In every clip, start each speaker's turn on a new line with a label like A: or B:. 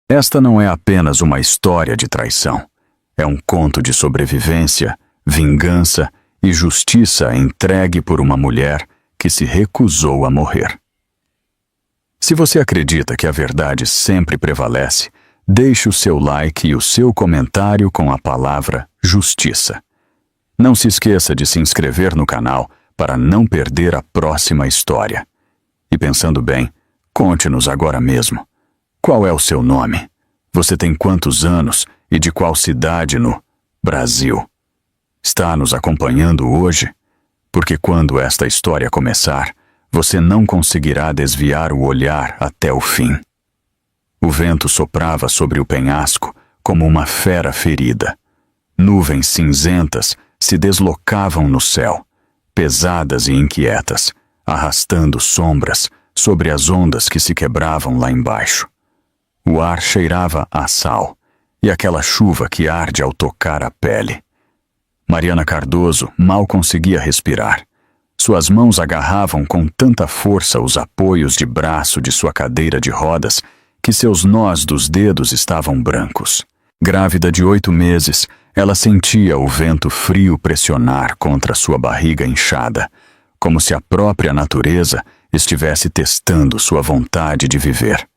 A: Esta não é apenas uma história de traição. É um conto de sobrevivência, vingança e justiça entregue por uma mulher que se recusou a morrer. Se você acredita que a verdade sempre prevalece, deixe o seu like e o seu comentário com a palavra justiça. Não se esqueça de se inscrever no canal para não perder a próxima história. E pensando bem, conte-nos agora mesmo. Qual é o seu nome? Você tem quantos anos e de qual cidade no Brasil? Está nos acompanhando hoje? Porque quando esta história começar, você não conseguirá desviar o olhar até o fim. O vento soprava sobre o penhasco como uma fera ferida. Nuvens cinzentas se deslocavam no céu, pesadas e inquietas, arrastando sombras sobre as ondas que se quebravam lá embaixo. O ar cheirava a sal e aquela chuva que arde ao tocar a pele. Mariana Cardoso mal conseguia respirar. Suas mãos agarravam com tanta força os apoios de braço de sua cadeira de rodas que seus nós dos dedos estavam brancos. Grávida de 8 meses, ela sentia o vento frio pressionar contra sua barriga inchada, como se a própria natureza estivesse testando sua vontade de viver.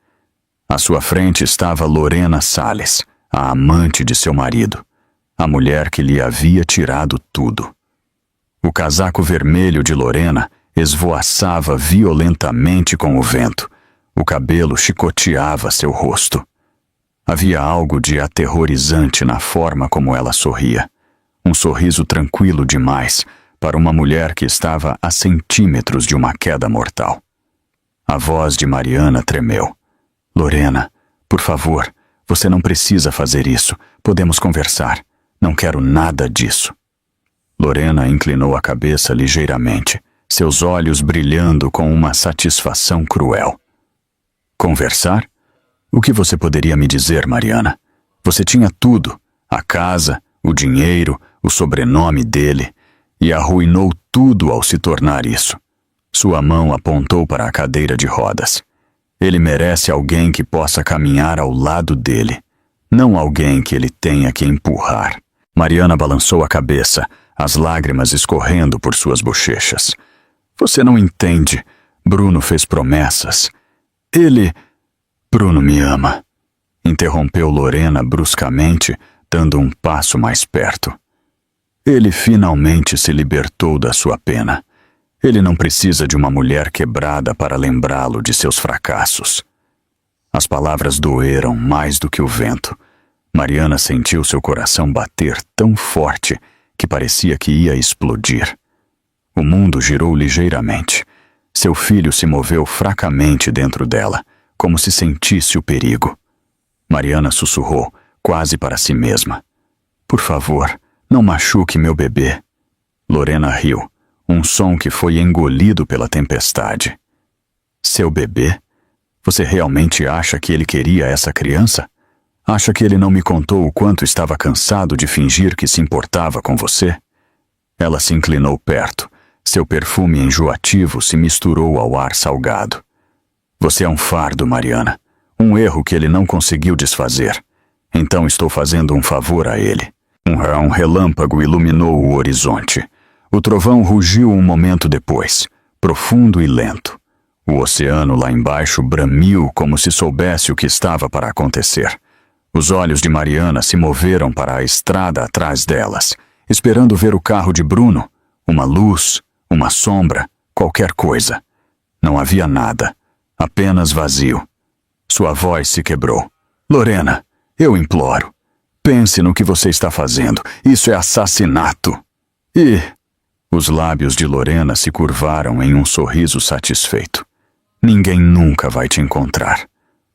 A: À sua frente estava Lorena Salles, a amante de seu marido, a mulher que lhe havia tirado tudo. O casaco vermelho de Lorena esvoaçava violentamente com o vento. O cabelo chicoteava seu rosto. Havia algo de aterrorizante na forma como ela sorria. Um sorriso tranquilo demais para uma mulher que estava a centímetros de uma queda mortal. A voz de Mariana tremeu. Lorena, por favor, você não precisa fazer isso. Podemos conversar. Não quero nada disso. Lorena inclinou a cabeça ligeiramente, seus olhos brilhando com uma satisfação cruel. Conversar? O que você poderia me dizer, Mariana? Você tinha tudo, a casa, o dinheiro, o sobrenome dele, e arruinou tudo ao se tornar isso. Sua mão apontou para a cadeira de rodas. Ele merece alguém que possa caminhar ao lado dele, não alguém que ele tenha que empurrar. Mariana balançou a cabeça, as lágrimas escorrendo por suas bochechas. Você não entende. Bruno fez promessas. Bruno me ama. Interrompeu Lorena bruscamente, dando um passo mais perto. Ele finalmente se libertou da sua pena. Ele não precisa de uma mulher quebrada para lembrá-lo de seus fracassos. As palavras doeram mais do que o vento. Mariana sentiu seu coração bater tão forte que parecia que ia explodir. O mundo girou ligeiramente. Seu filho se moveu fracamente dentro dela, como se sentisse o perigo. Mariana sussurrou, quase para si mesma. Por favor, não machuque meu bebê. Lorena riu, um som que foi engolido pela tempestade. Seu bebê? Você realmente acha que ele queria essa criança? Acha que ele não me contou o quanto estava cansado de fingir que se importava com você? Ela se inclinou perto. Seu perfume enjoativo se misturou ao ar salgado. Você é um fardo, Mariana. Um erro que ele não conseguiu desfazer. Então estou fazendo um favor a ele. Um relâmpago iluminou o horizonte. O trovão rugiu um momento depois, profundo e lento. O oceano lá embaixo bramiu como se soubesse o que estava para acontecer. Os olhos de Mariana se moveram para a estrada atrás delas, esperando ver o carro de Bruno, uma luz, uma sombra, qualquer coisa. Não havia nada, apenas vazio. Sua voz se quebrou. Lorena, eu imploro. Pense no que você está fazendo. Isso é assassinato. Os lábios de Lorena se curvaram em um sorriso satisfeito. Ninguém nunca vai te encontrar.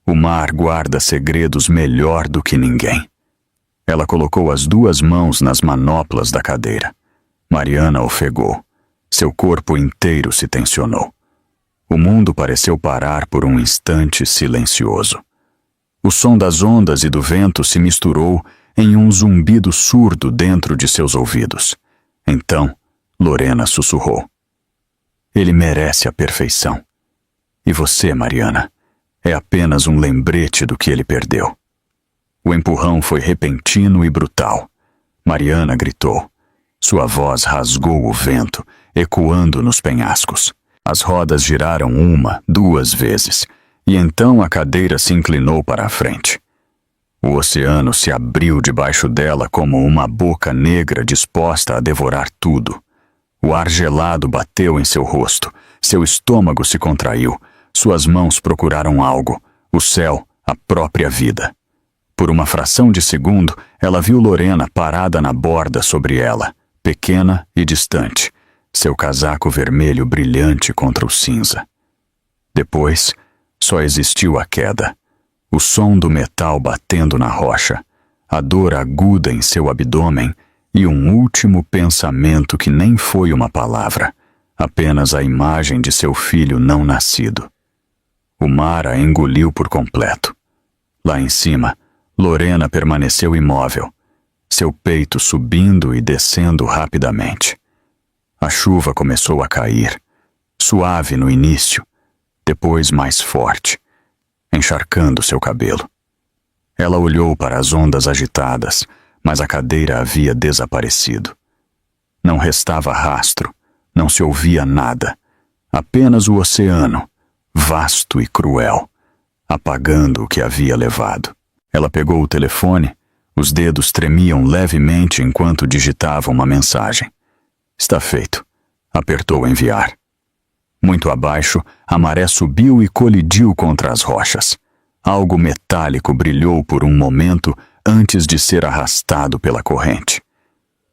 A: O mar guarda segredos melhor do que ninguém. Ela colocou as 2 mãos nas manoplas da cadeira. Mariana ofegou. Seu corpo inteiro se tensionou. O mundo pareceu parar por um instante silencioso. O som das ondas e do vento se misturou em um zumbido surdo dentro de seus ouvidos. Então, Lorena sussurrou. Ele merece a perfeição. E você, Mariana, é apenas um lembrete do que ele perdeu. O empurrão foi repentino e brutal. Mariana gritou. Sua voz rasgou o vento, ecoando nos penhascos. As rodas giraram 1, 2 vezes, e então a cadeira se inclinou para a frente. O oceano se abriu debaixo dela como uma boca negra disposta a devorar tudo. O ar gelado bateu em seu rosto, seu estômago se contraiu, suas mãos procuraram algo, o céu, a própria vida. Por uma fração de segundo, ela viu Lorena parada na borda sobre ela, pequena e distante, seu casaco vermelho brilhante contra o cinza. Depois, só existiu a queda, o som do metal batendo na rocha, a dor aguda em seu abdômen e um último pensamento que nem foi uma palavra, apenas a imagem de seu filho não nascido. O mar a engoliu por completo. Lá em cima, Lorena permaneceu imóvel, seu peito subindo e descendo rapidamente. A chuva começou a cair, suave no início, depois mais forte, encharcando seu cabelo. Ela olhou para as ondas agitadas, mas a cadeira havia desaparecido. Não restava rastro, não se ouvia nada, apenas o oceano, vasto e cruel, apagando o que havia levado. Ela pegou o telefone, os dedos tremiam levemente enquanto digitava uma mensagem. Está feito. Apertou enviar. Muito abaixo, a maré subiu e colidiu contra as rochas. Algo metálico brilhou por um momento antes de ser arrastado pela corrente.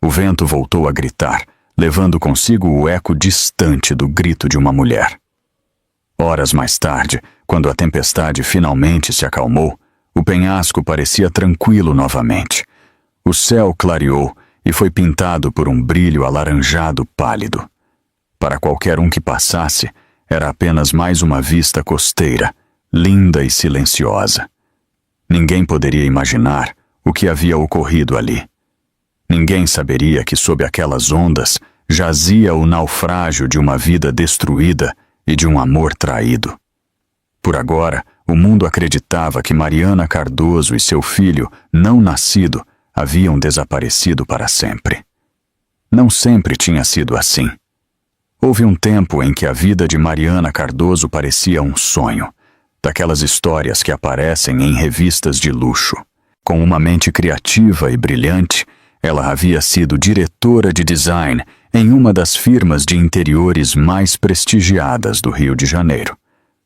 A: O vento voltou a gritar, levando consigo o eco distante do grito de uma mulher. Horas mais tarde, quando a tempestade finalmente se acalmou, o penhasco parecia tranquilo novamente. O céu clareou e foi pintado por um brilho alaranjado pálido. Para qualquer um que passasse, era apenas mais uma vista costeira, linda e silenciosa. Ninguém poderia imaginar o que havia ocorrido ali. Ninguém saberia que sob aquelas ondas jazia o naufrágio de uma vida destruída e de um amor traído. Por agora, o mundo acreditava que Mariana Cardoso e seu filho, não nascido, haviam desaparecido para sempre. Não sempre tinha sido assim. Houve um tempo em que a vida de Mariana Cardoso parecia um sonho, daquelas histórias que aparecem em revistas de luxo. Com uma mente criativa e brilhante, ela havia sido diretora de design em uma das firmas de interiores mais prestigiadas do Rio de Janeiro.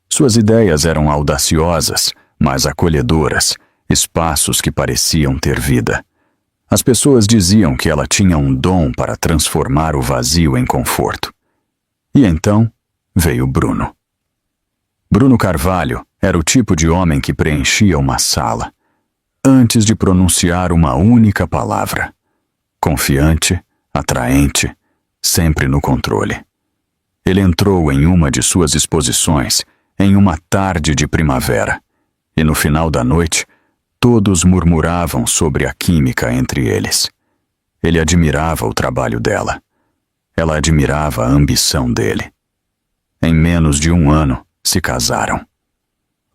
A: Suas ideias eram audaciosas, mas acolhedoras, espaços que pareciam ter vida. As pessoas diziam que ela tinha um dom para transformar o vazio em conforto. E então veio Bruno. Bruno Carvalho era o tipo de homem que preenchia uma sala, antes de pronunciar uma única palavra. Confiante, atraente, sempre no controle. Ele entrou em uma de suas exposições em uma tarde de primavera, e no final da noite, todos murmuravam sobre a química entre eles. Ele admirava o trabalho dela. Ela admirava a ambição dele. Em menos de 1 ano, se casaram.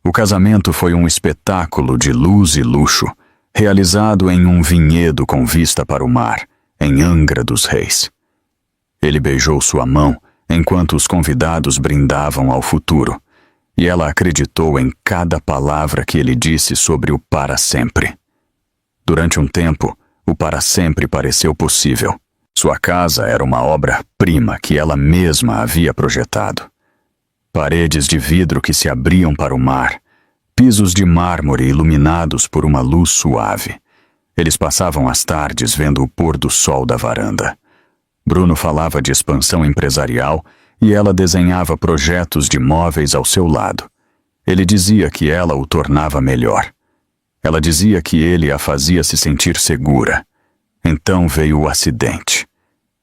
A: O casamento foi um espetáculo de luz e luxo, realizado em um vinhedo com vista para o mar, em Angra dos Reis. Ele beijou sua mão enquanto os convidados brindavam ao futuro, e ela acreditou em cada palavra que ele disse sobre o para sempre. Durante um tempo, o para sempre pareceu possível. Sua casa era uma obra-prima que ela mesma havia projetado. Paredes de vidro que se abriam para o mar, pisos de mármore iluminados por uma luz suave. Eles passavam as tardes vendo o pôr do sol da varanda. Bruno falava de expansão empresarial e ela desenhava projetos de móveis ao seu lado. Ele dizia que ela o tornava melhor. Ela dizia que ele a fazia se sentir segura. Então veio o acidente.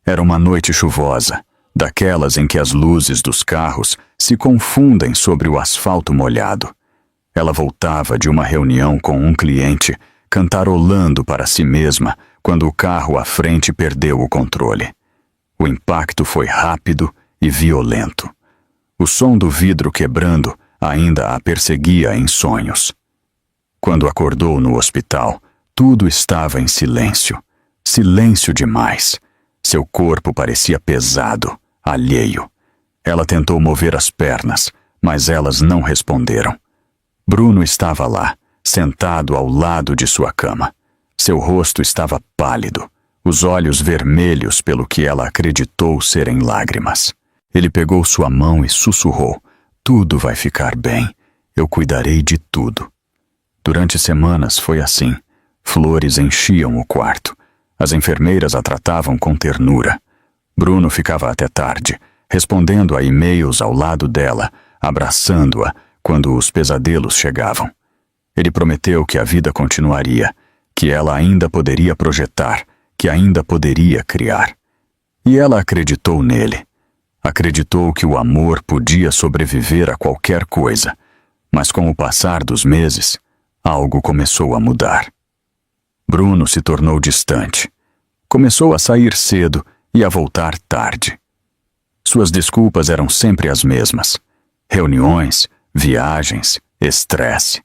A: Era uma noite chuvosa, daquelas em que as luzes dos carros se confundem sobre o asfalto molhado. Ela voltava de uma reunião com um cliente, cantarolando para si mesma quando o carro à frente perdeu o controle. O impacto foi rápido e violento. O som do vidro quebrando ainda a perseguia em sonhos. Quando acordou no hospital, tudo estava em silêncio. Silêncio demais. Seu corpo parecia pesado, alheio. Ela tentou mover as pernas, mas elas não responderam. Bruno estava lá, sentado ao lado de sua cama. Seu rosto estava pálido, os olhos vermelhos pelo que ela acreditou serem lágrimas. Ele pegou sua mão e sussurrou: "Tudo vai ficar bem. Eu cuidarei de tudo." Durante semanas foi assim. Flores enchiam o quarto. As enfermeiras a tratavam com ternura. Bruno ficava até tarde, respondendo a e-mails ao lado dela, abraçando-a quando os pesadelos chegavam. Ele prometeu que a vida continuaria, que ela ainda poderia projetar, que ainda poderia criar. E ela acreditou nele. Acreditou que o amor podia sobreviver a qualquer coisa, mas com o passar dos meses, algo começou a mudar. Bruno se tornou distante. Começou a sair cedo e a voltar tarde. Suas desculpas eram sempre as mesmas: reuniões, viagens, estresse.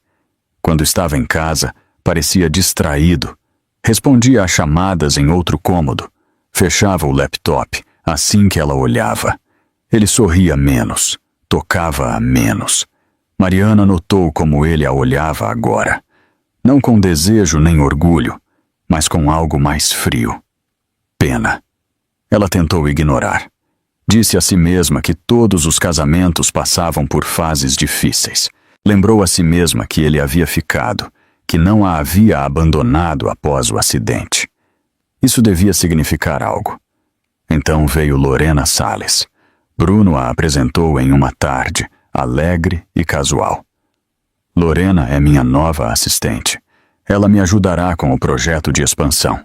A: Quando estava em casa, parecia distraído. Respondia a chamadas em outro cômodo. Fechava o laptop assim que ela olhava. Ele sorria menos, tocava-a menos. Mariana notou como ele a olhava agora. Não com desejo nem orgulho, mas com algo mais frio. Pena. Ela tentou ignorar. Disse a si mesma que todos os casamentos passavam por fases difíceis. Lembrou a si mesma que ele havia ficado, que não a havia abandonado após o acidente. Isso devia significar algo. Então veio Lorena Salles. Bruno a apresentou em uma tarde, alegre e casual. Lorena é minha nova assistente. Ela me ajudará com o projeto de expansão.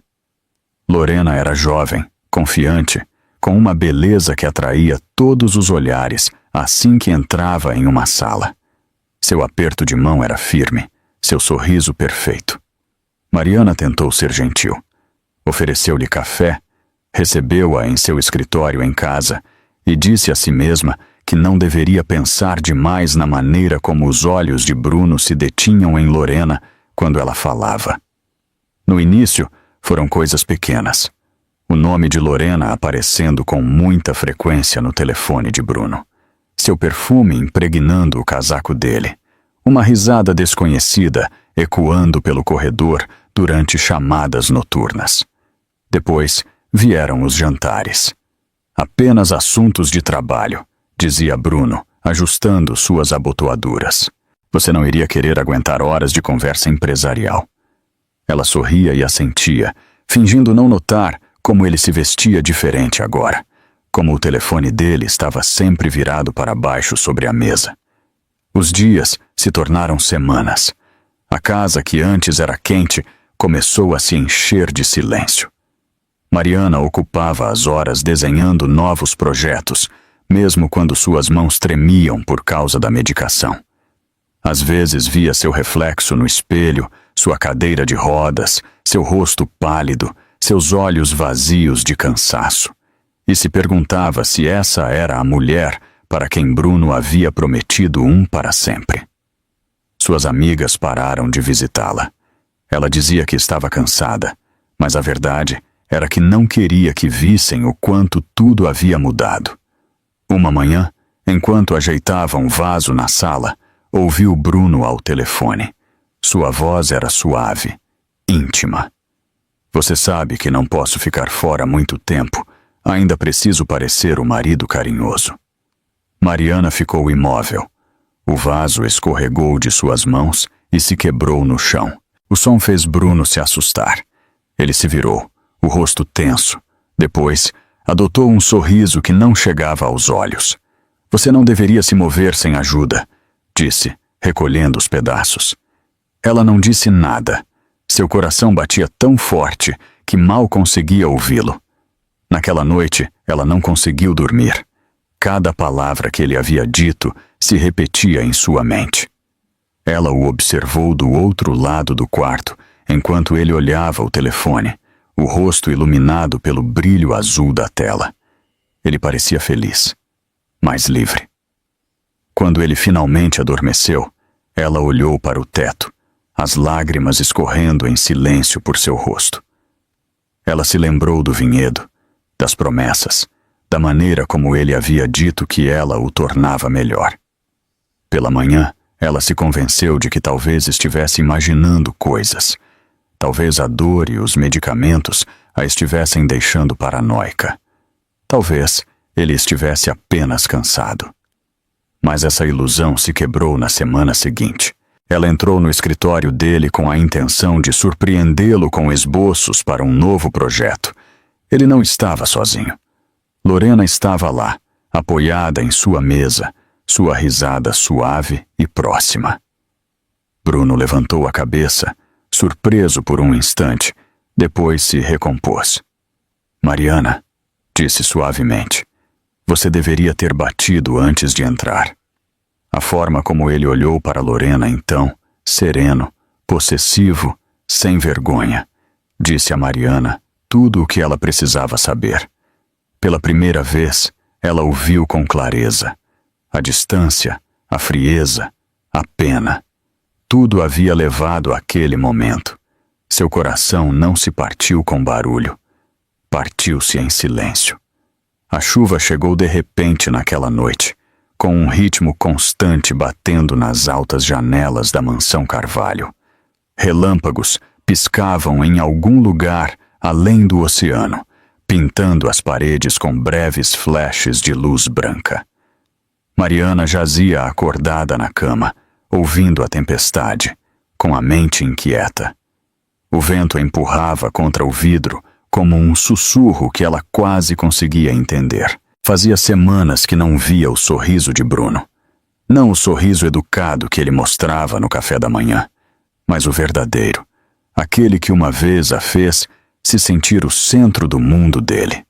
A: Lorena era jovem, confiante, com uma beleza que atraía todos os olhares assim que entrava em uma sala. Seu aperto de mão era firme, seu sorriso perfeito. Mariana tentou ser gentil. Ofereceu-lhe café, recebeu-a em seu escritório em casa e disse a si mesma que não deveria pensar demais na maneira como os olhos de Bruno se detinham em Lorena quando ela falava. No início, foram coisas pequenas. O nome de Lorena aparecendo com muita frequência no telefone de Bruno. Seu perfume impregnando o casaco dele. Uma risada desconhecida ecoando pelo corredor durante chamadas noturnas. Depois vieram os jantares. Apenas assuntos de trabalho, dizia Bruno, ajustando suas abotoaduras. Você não iria querer aguentar horas de conversa empresarial. Ela sorria e assentia, fingindo não notar como ele se vestia diferente agora, como o telefone dele estava sempre virado para baixo sobre a mesa. Os dias se tornaram semanas. A casa que antes era quente começou a se encher de silêncio. Mariana ocupava as horas desenhando novos projetos, mesmo quando suas mãos tremiam por causa da medicação. Às vezes via seu reflexo no espelho, sua cadeira de rodas, seu rosto pálido, seus olhos vazios de cansaço, e se perguntava se essa era a mulher para quem Bruno havia prometido para sempre. Suas amigas pararam de visitá-la. Ela dizia que estava cansada, mas a verdade era que não queria que vissem o quanto tudo havia mudado. Uma manhã, enquanto ajeitava um vaso na sala, ouviu Bruno ao telefone. Sua voz era suave, íntima. Você sabe que não posso ficar fora muito tempo. Ainda preciso parecer o marido carinhoso. Mariana ficou imóvel. O vaso escorregou de suas mãos e se quebrou no chão. O som fez Bruno se assustar. Ele se virou, o rosto tenso. Depois, adotou um sorriso que não chegava aos olhos. Você não deveria se mover sem ajuda, disse, recolhendo os pedaços. Ela não disse nada. Seu coração batia tão forte que mal conseguia ouvi-lo. Naquela noite, ela não conseguiu dormir. Cada palavra que ele havia dito se repetia em sua mente. Ela o observou do outro lado do quarto, enquanto ele olhava o telefone, o rosto iluminado pelo brilho azul da tela. Ele parecia feliz, mais livre. Quando ele finalmente adormeceu, ela olhou para o teto, as lágrimas escorrendo em silêncio por seu rosto. Ela se lembrou do vinhedo, das promessas, da maneira como ele havia dito que ela o tornava melhor. Pela manhã, ela se convenceu de que talvez estivesse imaginando coisas. Talvez a dor e os medicamentos a estivessem deixando paranoica. Talvez ele estivesse apenas cansado. Mas essa ilusão se quebrou na semana seguinte. Ela entrou no escritório dele com a intenção de surpreendê-lo com esboços para um novo projeto. Ele não estava sozinho. Lorena estava lá, apoiada em sua mesa, sua risada suave e próxima. Bruno levantou a cabeça, surpreso por um instante, depois se recompôs. "Mariana", disse suavemente, "você deveria ter batido antes de entrar." A forma como ele olhou para Lorena então, sereno, possessivo, sem vergonha, disse a Mariana tudo o que ela precisava saber. Pela primeira vez, ela o viu com clareza. A distância, a frieza, a pena. Tudo havia levado àquele momento. Seu coração não se partiu com barulho. Partiu-se em silêncio. A chuva chegou de repente naquela noite, com um ritmo constante batendo nas altas janelas da mansão Carvalho. Relâmpagos piscavam em algum lugar além do oceano, pintando as paredes com breves flashes de luz branca. Mariana jazia acordada na cama, ouvindo a tempestade, com a mente inquieta. O vento empurrava contra o vidro como um sussurro que ela quase conseguia entender. Fazia semanas que não via o sorriso de Bruno. Não o sorriso educado que ele mostrava no café da manhã, mas o verdadeiro, aquele que uma vez a fez se sentir o centro do mundo dele.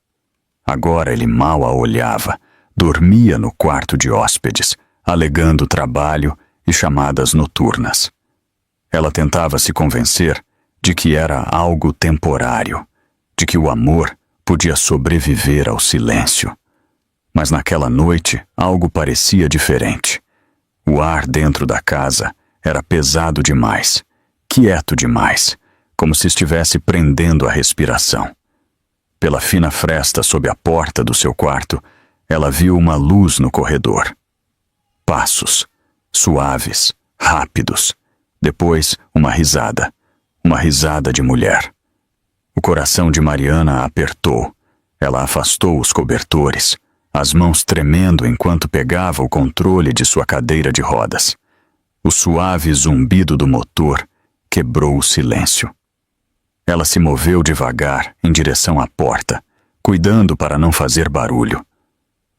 A: Agora ele mal a olhava, dormia no quarto de hóspedes, alegando trabalho e chamadas noturnas. Ela tentava se convencer de que era algo temporário, de que o amor podia sobreviver ao silêncio. Mas naquela noite algo parecia diferente. O ar dentro da casa era pesado demais, quieto demais, como se estivesse prendendo a respiração. Pela fina fresta sob a porta do seu quarto, ela viu uma luz no corredor. Passos, suaves, rápidos. Depois, uma risada de mulher. O coração de Mariana apertou. Ela afastou os cobertores, as mãos tremendo enquanto pegava o controle de sua cadeira de rodas. O suave zumbido do motor quebrou o silêncio. Ela se moveu devagar em direção à porta, cuidando para não fazer barulho.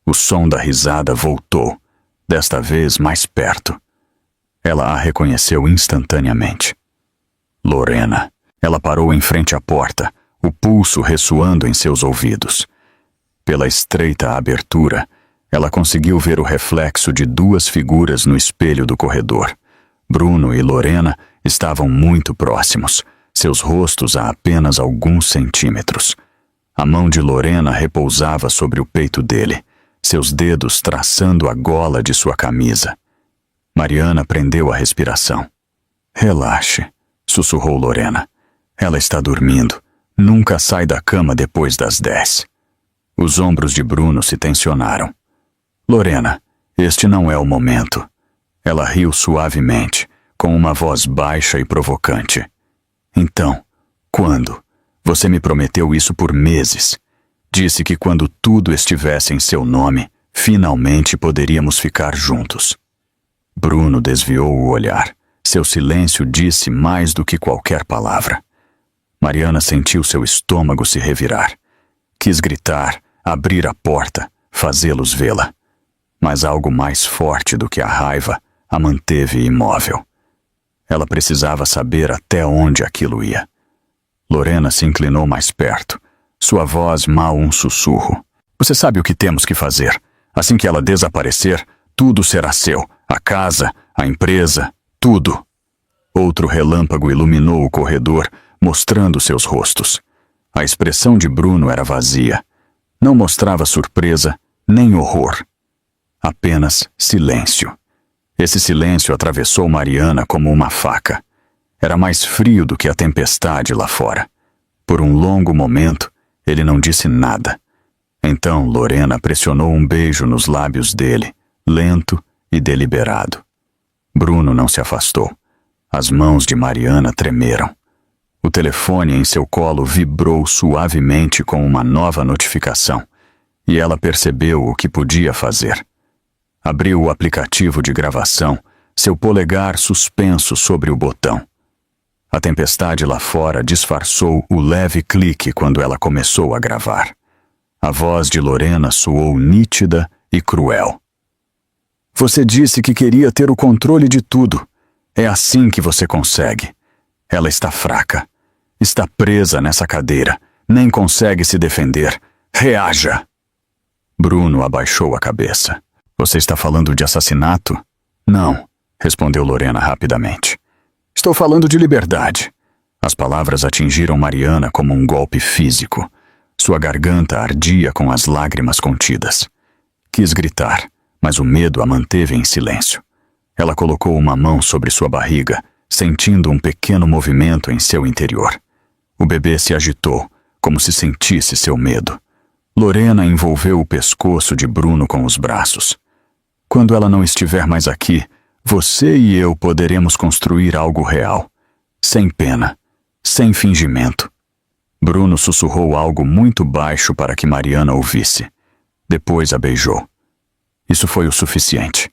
A: O som da risada voltou, desta vez mais perto. Ela a reconheceu instantaneamente. Lorena. Ela parou em frente à porta, o pulso ressoando em seus ouvidos. Pela estreita abertura, ela conseguiu ver o reflexo de duas figuras no espelho do corredor. Bruno e Lorena estavam muito próximos, seus rostos a apenas alguns centímetros. A mão de Lorena repousava sobre o peito dele, seus dedos traçando a gola de sua camisa. Mariana prendeu a respiração. "Relaxe", sussurrou Lorena. "Ela está dormindo. Nunca sai da cama depois das 10. Os ombros de Bruno se tensionaram. "Lorena, este não é o momento." Ela riu suavemente, com uma voz baixa e provocante. "Então, quando? Você me prometeu isso por meses. Disse que quando tudo estivesse em seu nome, finalmente poderíamos ficar juntos." Bruno desviou o olhar. Seu silêncio disse mais do que qualquer palavra. Mariana sentiu seu estômago se revirar. Quis gritar, abrir a porta, fazê-los vê-la. Mas algo mais forte do que a raiva a manteve imóvel. Ela precisava saber até onde aquilo ia. Lorena se inclinou mais perto, sua voz mal um sussurro. "Você sabe o que temos que fazer. Assim que ela desaparecer, tudo será seu. A casa, a empresa, tudo." Outro relâmpago iluminou o corredor, mostrando seus rostos. A expressão de Bruno era vazia. Não mostrava surpresa, nem horror. Apenas silêncio. Esse silêncio atravessou Mariana como uma faca. Era mais frio do que a tempestade lá fora. Por um longo momento, ele não disse nada. Então Lorena pressionou um beijo nos lábios dele, lento e deliberado. Bruno não se afastou. As mãos de Mariana tremeram. O telefone em seu colo vibrou suavemente com uma nova notificação, e ela percebeu o que podia fazer. Abriu o aplicativo de gravação, seu polegar suspenso sobre o botão. A tempestade lá fora disfarçou o leve clique quando ela começou a gravar. A voz de Lorena soou nítida e cruel. Você disse que queria ter o controle de tudo. É assim que você consegue. Ela está fraca. Está presa nessa cadeira. Nem consegue se defender. Reaja! Bruno abaixou a cabeça. Você está falando de assassinato? Não, respondeu Lorena rapidamente. Estou falando de liberdade. As palavras atingiram Mariana como um golpe físico. Sua garganta ardia com as lágrimas contidas. Quis gritar, mas o medo a manteve em silêncio. Ela colocou uma mão sobre sua barriga, sentindo um pequeno movimento em seu interior. O bebê se agitou, como se sentisse seu medo. Lorena envolveu o pescoço de Bruno com os braços. Quando ela não estiver mais aqui, você e eu poderemos construir algo real. Sem pena, sem fingimento. Bruno sussurrou algo muito baixo para que Mariana ouvisse. Depois a beijou. Isso foi o suficiente.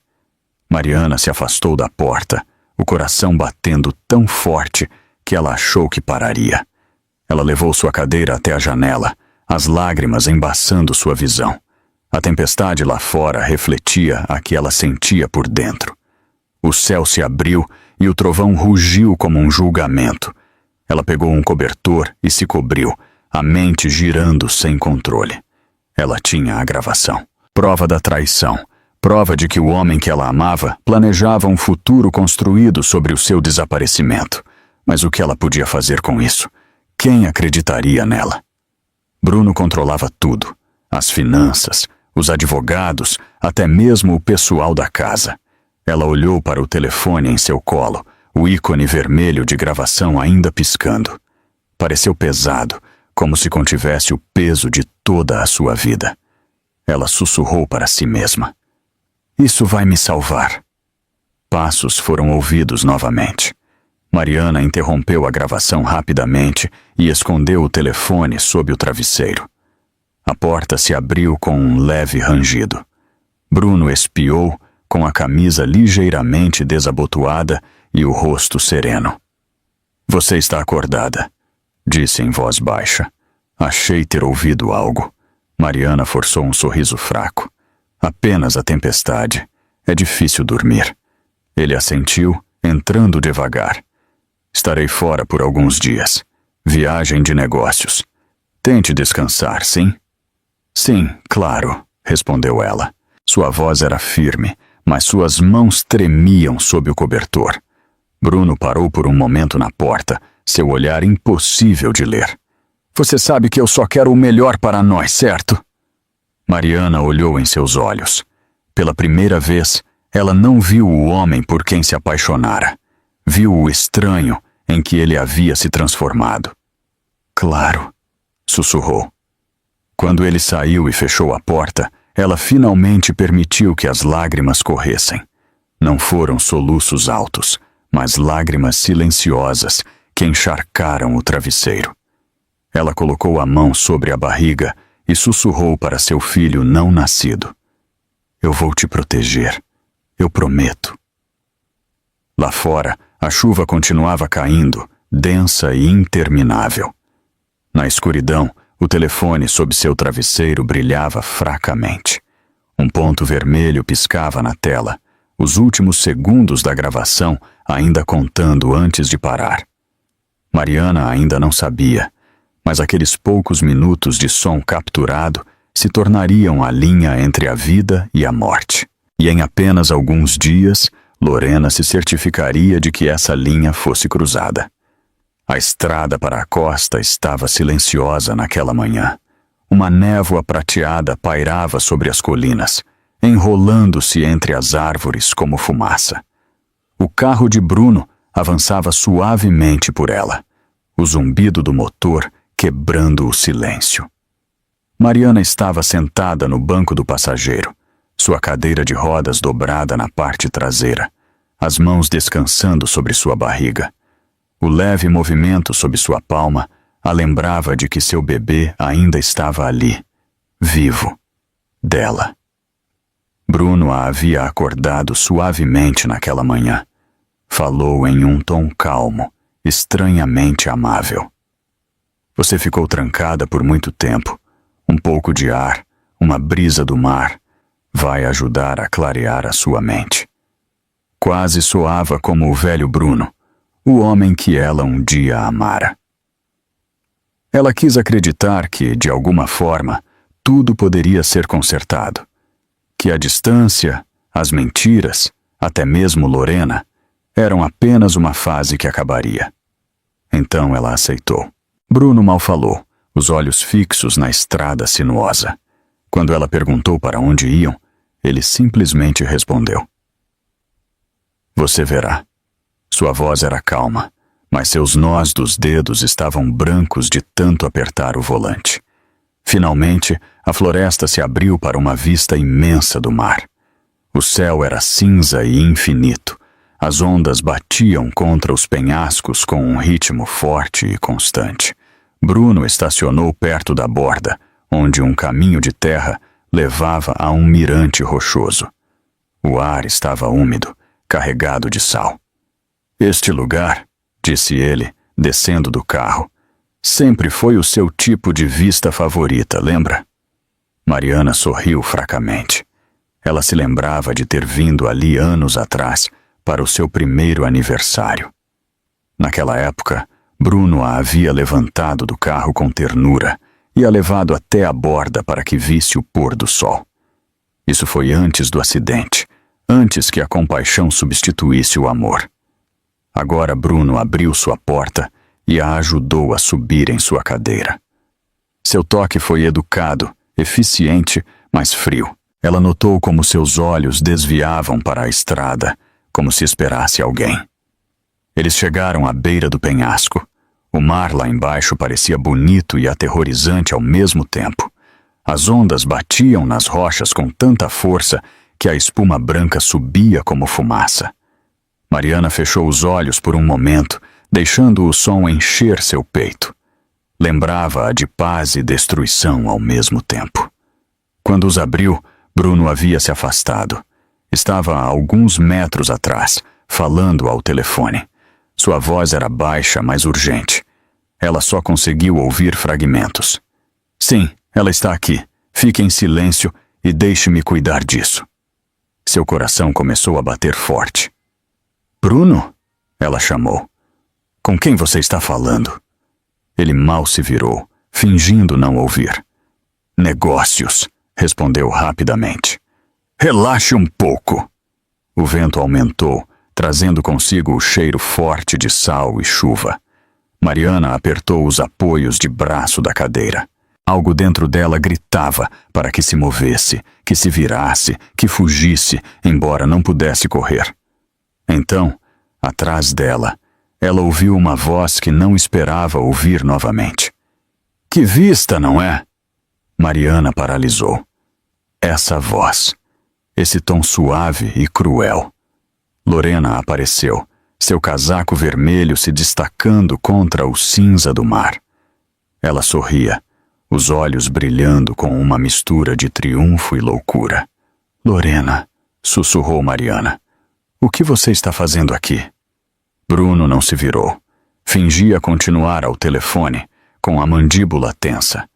A: Mariana se afastou da porta, o coração batendo tão forte que ela achou que pararia. Ela levou sua cadeira até a janela, as lágrimas embaçando sua visão. A tempestade lá fora refletia a que ela sentia por dentro. O céu se abriu e o trovão rugiu como um julgamento. Ela pegou um cobertor e se cobriu, a mente girando sem controle. Ela tinha a gravação. Prova da traição. Prova de que o homem que ela amava planejava um futuro construído sobre o seu desaparecimento. Mas o que ela podia fazer com isso? Quem acreditaria nela? Bruno controlava tudo. As finanças, os advogados, até mesmo o pessoal da casa. Ela olhou para o telefone em seu colo, o ícone vermelho de gravação ainda piscando. Pareceu pesado, como se contivesse o peso de toda a sua vida. Ela sussurrou para si mesma. Isso vai me salvar. Passos foram ouvidos novamente. Mariana interrompeu a gravação rapidamente e escondeu o telefone sob o travesseiro. A porta se abriu com um leve rangido. Bruno espiou, com a camisa ligeiramente desabotoada e o rosto sereno. Você está acordada, disse em voz baixa. Achei ter ouvido algo. Mariana forçou um sorriso fraco. Apenas a tempestade. É difícil dormir. Ele assentiu, entrando devagar. Estarei fora por alguns dias. Viagem de negócios. Tente descansar, sim? Sim, claro, respondeu ela. Sua voz era firme, mas suas mãos tremiam sob o cobertor. Bruno parou por um momento na porta, seu olhar impossível de ler. Você sabe que eu só quero o melhor para nós, certo? Mariana olhou em seus olhos. Pela primeira vez, ela não viu o homem por quem se apaixonara. Viu o estranho em que ele havia se transformado. Claro, sussurrou. Quando ele saiu e fechou a porta, ela finalmente permitiu que as lágrimas corressem. Não foram soluços altos, mas lágrimas silenciosas que encharcaram o travesseiro. Ela colocou a mão sobre a barriga e sussurrou para seu filho não nascido. Eu vou te proteger. Eu prometo. Lá fora, a chuva continuava caindo, densa e interminável. Na escuridão, o telefone sob seu travesseiro brilhava fracamente. Um ponto vermelho piscava na tela, os últimos segundos da gravação ainda contando antes de parar. Mariana ainda não sabia, mas aqueles poucos minutos de som capturado se tornariam a linha entre a vida e a morte. E em apenas alguns dias, Lorena se certificaria de que essa linha fosse cruzada. A estrada para a costa estava silenciosa naquela manhã. Uma névoa prateada pairava sobre as colinas, enrolando-se entre as árvores como fumaça. O carro de Bruno, avançava suavemente por ela, o zumbido do motor quebrando o silêncio. Mariana estava sentada no banco do passageiro, sua cadeira de rodas dobrada na parte traseira, as mãos descansando sobre sua barriga. O leve movimento sob sua palma a lembrava de que seu bebê ainda estava ali, vivo, dela. Bruno a havia acordado suavemente naquela manhã. Falou em um tom calmo, estranhamente amável. Você ficou trancada por muito tempo. Um pouco de ar, uma brisa do mar, vai ajudar a clarear a sua mente. Quase soava como o velho Bruno, o homem que ela um dia amara. Ela quis acreditar que, de alguma forma, tudo poderia ser consertado. Que a distância, as mentiras, até mesmo Lorena, eram apenas uma fase que acabaria. Então ela aceitou. Bruno mal falou, os olhos fixos na estrada sinuosa. Quando ela perguntou para onde iam, ele simplesmente respondeu: Você verá. Sua voz era calma, mas seus nós dos dedos estavam brancos de tanto apertar o volante. Finalmente, a floresta se abriu para uma vista imensa do mar. O céu era cinza e infinito. As ondas batiam contra os penhascos com um ritmo forte e constante. Bruno estacionou perto da borda, onde um caminho de terra levava a um mirante rochoso. O ar estava úmido, carregado de sal. Este lugar, disse ele, descendo do carro, sempre foi o seu tipo de vista favorita, lembra? Mariana sorriu fracamente. Ela se lembrava de ter vindo ali anos atrás para o seu primeiro aniversário. Naquela época, Bruno a havia levantado do carro com ternura e a levado até a borda para que visse o pôr do sol. Isso foi antes do acidente, antes que a compaixão substituísse o amor. Agora Bruno abriu sua porta e a ajudou a subir em sua cadeira. Seu toque foi educado, eficiente, mas frio. Ela notou como seus olhos desviavam para a estrada, como se esperasse alguém. Eles chegaram à beira do penhasco. O mar lá embaixo parecia bonito e aterrorizante ao mesmo tempo. As ondas batiam nas rochas com tanta força que a espuma branca subia como fumaça. Mariana fechou os olhos por um momento, deixando o som encher seu peito. Lembrava-a de paz e destruição ao mesmo tempo. Quando os abriu, Bruno havia se afastado. Estava a alguns metros atrás, falando ao telefone. Sua voz era baixa, mas urgente. Ela só conseguiu ouvir fragmentos. Sim, ela está aqui. Fique em silêncio e deixe-me cuidar disso. Seu coração começou a bater forte. Bruno? Ela chamou. Com quem você está falando? Ele mal se virou, fingindo não ouvir. Negócios, respondeu rapidamente. Relaxe um pouco. O vento aumentou, trazendo consigo o cheiro forte de sal e chuva. Mariana apertou os apoios de braço da cadeira. Algo dentro dela gritava para que se movesse, que se virasse, que fugisse, embora não pudesse correr. Então, atrás dela, ela ouviu uma voz que não esperava ouvir novamente. Que vista, não é? Mariana paralisou. Essa voz, esse tom suave e cruel. Lorena apareceu, seu casaco vermelho se destacando contra o cinza do mar. Ela sorria, os olhos brilhando com uma mistura de triunfo e loucura. Lorena, sussurrou Mariana, o que você está fazendo aqui? Bruno não se virou. Fingia continuar ao telefone, com a mandíbula tensa.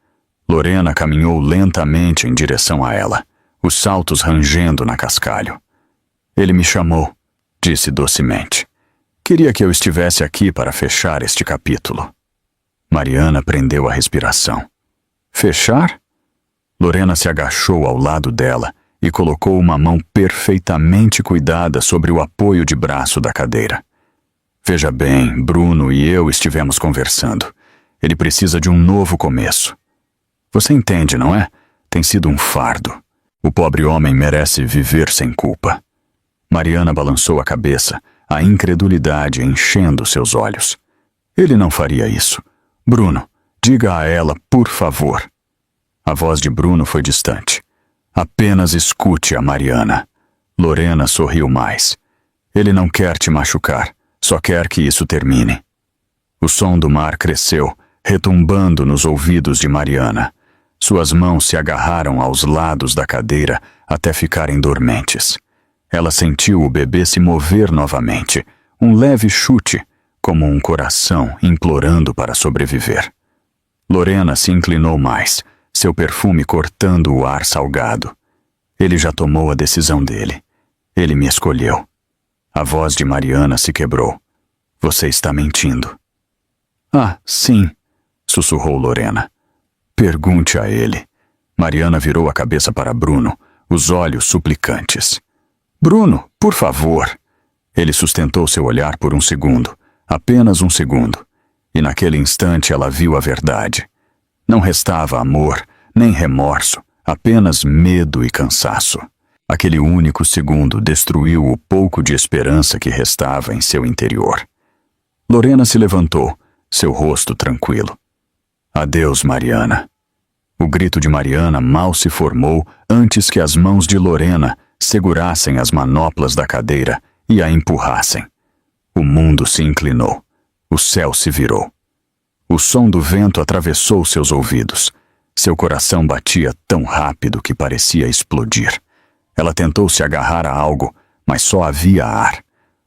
A: Lorena caminhou lentamente em direção a ela, os saltos rangendo na cascalho. Ele me chamou, disse docemente. Queria que eu estivesse aqui para fechar este capítulo. Mariana prendeu a respiração. Fechar? Lorena se agachou ao lado dela e colocou uma mão perfeitamente cuidada sobre o apoio de braço da cadeira. Veja bem, Bruno e eu estivemos conversando. Ele precisa de um novo começo. Você entende, não é? Tem sido um fardo. O pobre homem merece viver sem culpa. Mariana balançou a cabeça, a incredulidade enchendo seus olhos. Ele não faria isso. Bruno, diga a ela, por favor. A voz de Bruno foi distante. Apenas escute a Mariana. Lorena sorriu mais. Ele não quer te machucar, só quer que isso termine. O som do mar cresceu, retumbando nos ouvidos de Mariana. Suas mãos se agarraram aos lados da cadeira até ficarem dormentes. Ela sentiu o bebê se mover novamente, um leve chute, como um coração implorando para sobreviver. Lorena se inclinou mais, seu perfume cortando o ar salgado. Ele já tomou a decisão dele. Ele me escolheu. A voz de Mariana se quebrou. Você está mentindo. Ah, sim, sussurrou Lorena. Pergunte a ele. Mariana virou a cabeça para Bruno, os olhos suplicantes. Bruno, por favor. Ele sustentou seu olhar por um segundo, apenas um segundo, e naquele instante ela viu a verdade. Não restava amor, nem remorso, apenas medo e cansaço. Aquele único segundo destruiu o pouco de esperança que restava em seu interior. Lorena se levantou, seu rosto tranquilo. Adeus, Mariana. O grito de Mariana mal se formou antes que as mãos de Lorena segurassem as manoplas da cadeira e a empurrassem. O mundo se inclinou. O céu se virou. O som do vento atravessou seus ouvidos. Seu coração batia tão rápido que parecia explodir. Ela tentou se agarrar a algo, mas só havia ar.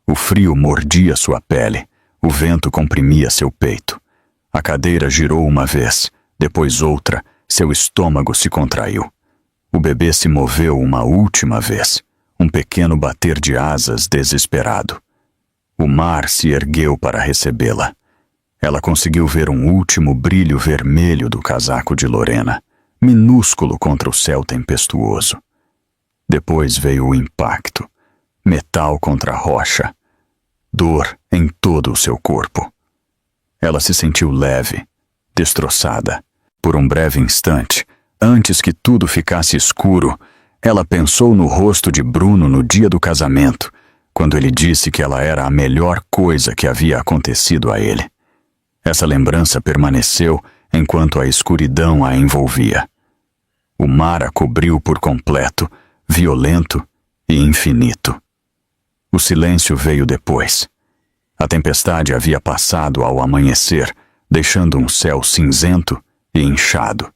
A: O frio mordia sua pele. O vento comprimia seu peito. A cadeira girou uma vez, depois outra. Seu estômago se contraiu. O bebê se moveu uma última vez, um pequeno bater de asas desesperado. O mar se ergueu para recebê-la. Ela conseguiu ver um último brilho vermelho do casaco de Lorena, minúsculo contra o céu tempestuoso. Depois veio o impacto, metal contra rocha, dor em todo o seu corpo. Ela se sentiu leve, destroçada. Por um breve instante, antes que tudo ficasse escuro, ela pensou no rosto de Bruno no dia do casamento, quando ele disse que ela era a melhor coisa que havia acontecido a ele. Essa lembrança permaneceu enquanto a escuridão a envolvia. O mar a cobriu por completo, violento e infinito. O silêncio veio depois. A tempestade havia passado ao amanhecer, deixando um céu cinzento e inchado.